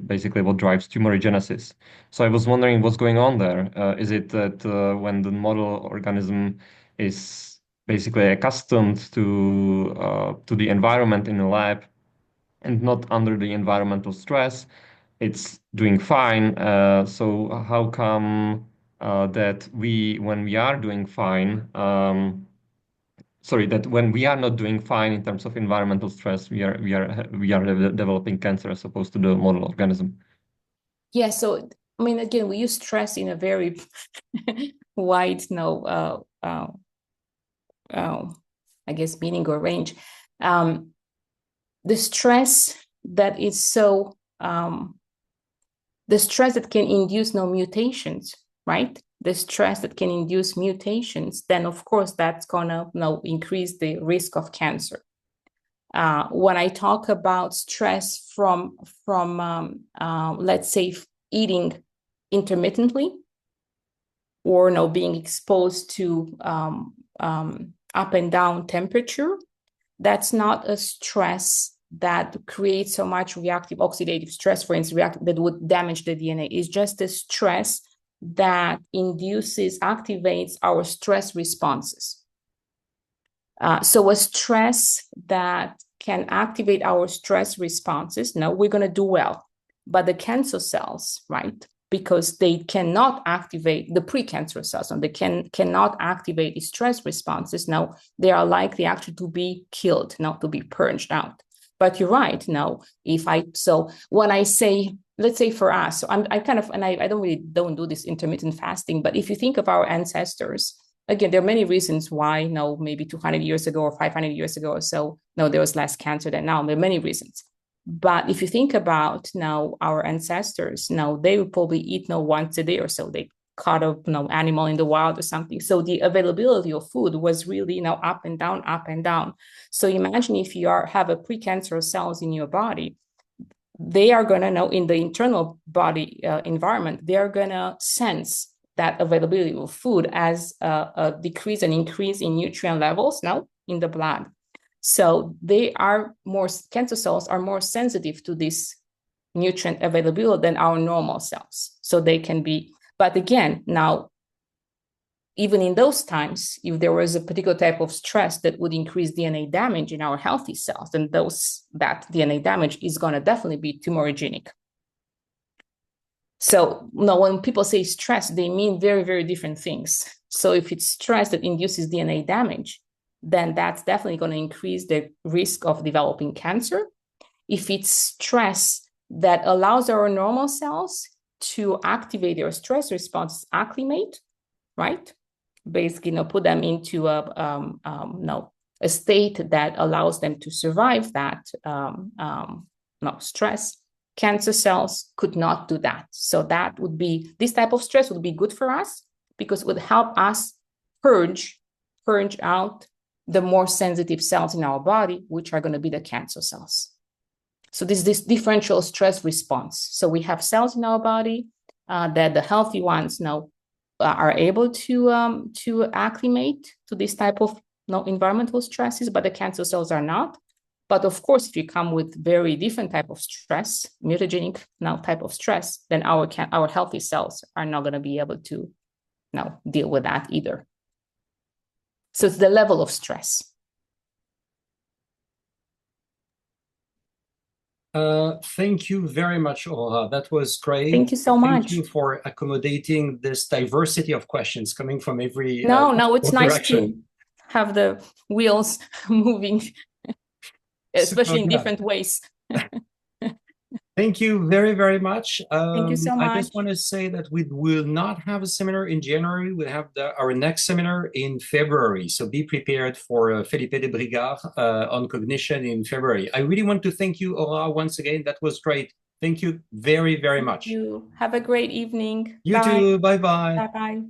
basically what drives tumorigenesis. So I was wondering what's going on there. Is it that when the model organism is basically accustomed to the environment in a lab and not under the environmental stress, it's doing fine. So how come that when we are doing fine, that when we are not doing fine in terms of environmental stress, we are developing cancer as opposed to the model organism? Yeah. So I mean, again, we use stress in a very wide, I guess, meaning or range. The stress that is so the stress that can induce mutations, right? The stress that can induce mutations, then of course that's gonna increase the risk of cancer. When I talk about stress from let's say eating intermittently, or being exposed to up and down temperature, that's not a stress that creates so much reactive oxidative stress, for instance, that would damage the DNA. It's just a stress that activates our stress responses. So a stress that can activate our stress responses, we're going to do well. But the cancer cells, right, because they cannot activate the precancerous cells, and they cannot activate the stress responses, they are likely actually to be killed, to be purged out. But you're right. So when I say, let's say for us, so I don't do this intermittent fasting, but if you think of our ancestors, again, there are many reasons why, maybe 200 years ago or 500 years ago or so, there was less cancer than now. There are many reasons. But if you think about our ancestors, they would probably eat once a day or so. They caught a animal in the wild or something. So the availability of food was really up and down, up and down. So imagine if you have a precancerous cells in your body, they are going to in the internal body environment, they are going to sense that availability of food as a decrease and increase in nutrient levels in the blood. So cancer cells are more sensitive to this nutrient availability than our normal cells. So they can be, but again, even in those times, if there was a particular type of stress that would increase DNA damage in our healthy cells, then that DNA damage is going to definitely be tumorigenic. So when people say stress, they mean very, very different things. So if it's stress that induces DNA damage, then that's definitely going to increase the risk of developing cancer. If it's stress that allows our normal cells to activate their stress response, acclimate, right? Basically, put them into a state that allows them to survive that stress. Cancer cells could not do that. So this type of stress would be good for us because it would help us purge out the more sensitive cells in our body, which are going to be the cancer cells. So this differential stress response. So we have cells in our body that the healthy ones are able to acclimate to this type of environmental stresses, but the cancer cells are not. But of course, if you come with very different type of stress, mutagenic type of stress, then our healthy cells are not going to be able to deal with that either. So it's the level of stress. Thank you very much, Aurora. That was great. Thank you so Thank much. you for accommodating this diversity of questions coming from every No, it's nice direction. to have the wheels moving, especially in yeah. different ways. Thank you very, very much. Thank you so I much. just want to say that we will not have a seminar in January. We'll have our next seminar in February. So be prepared for Felipe de Brigard on cognition in February. I really want to thank you, Aurora, once again. That was great. Thank you very, very much. You have a great evening. You Bye. too. Bye-bye. Bye-bye.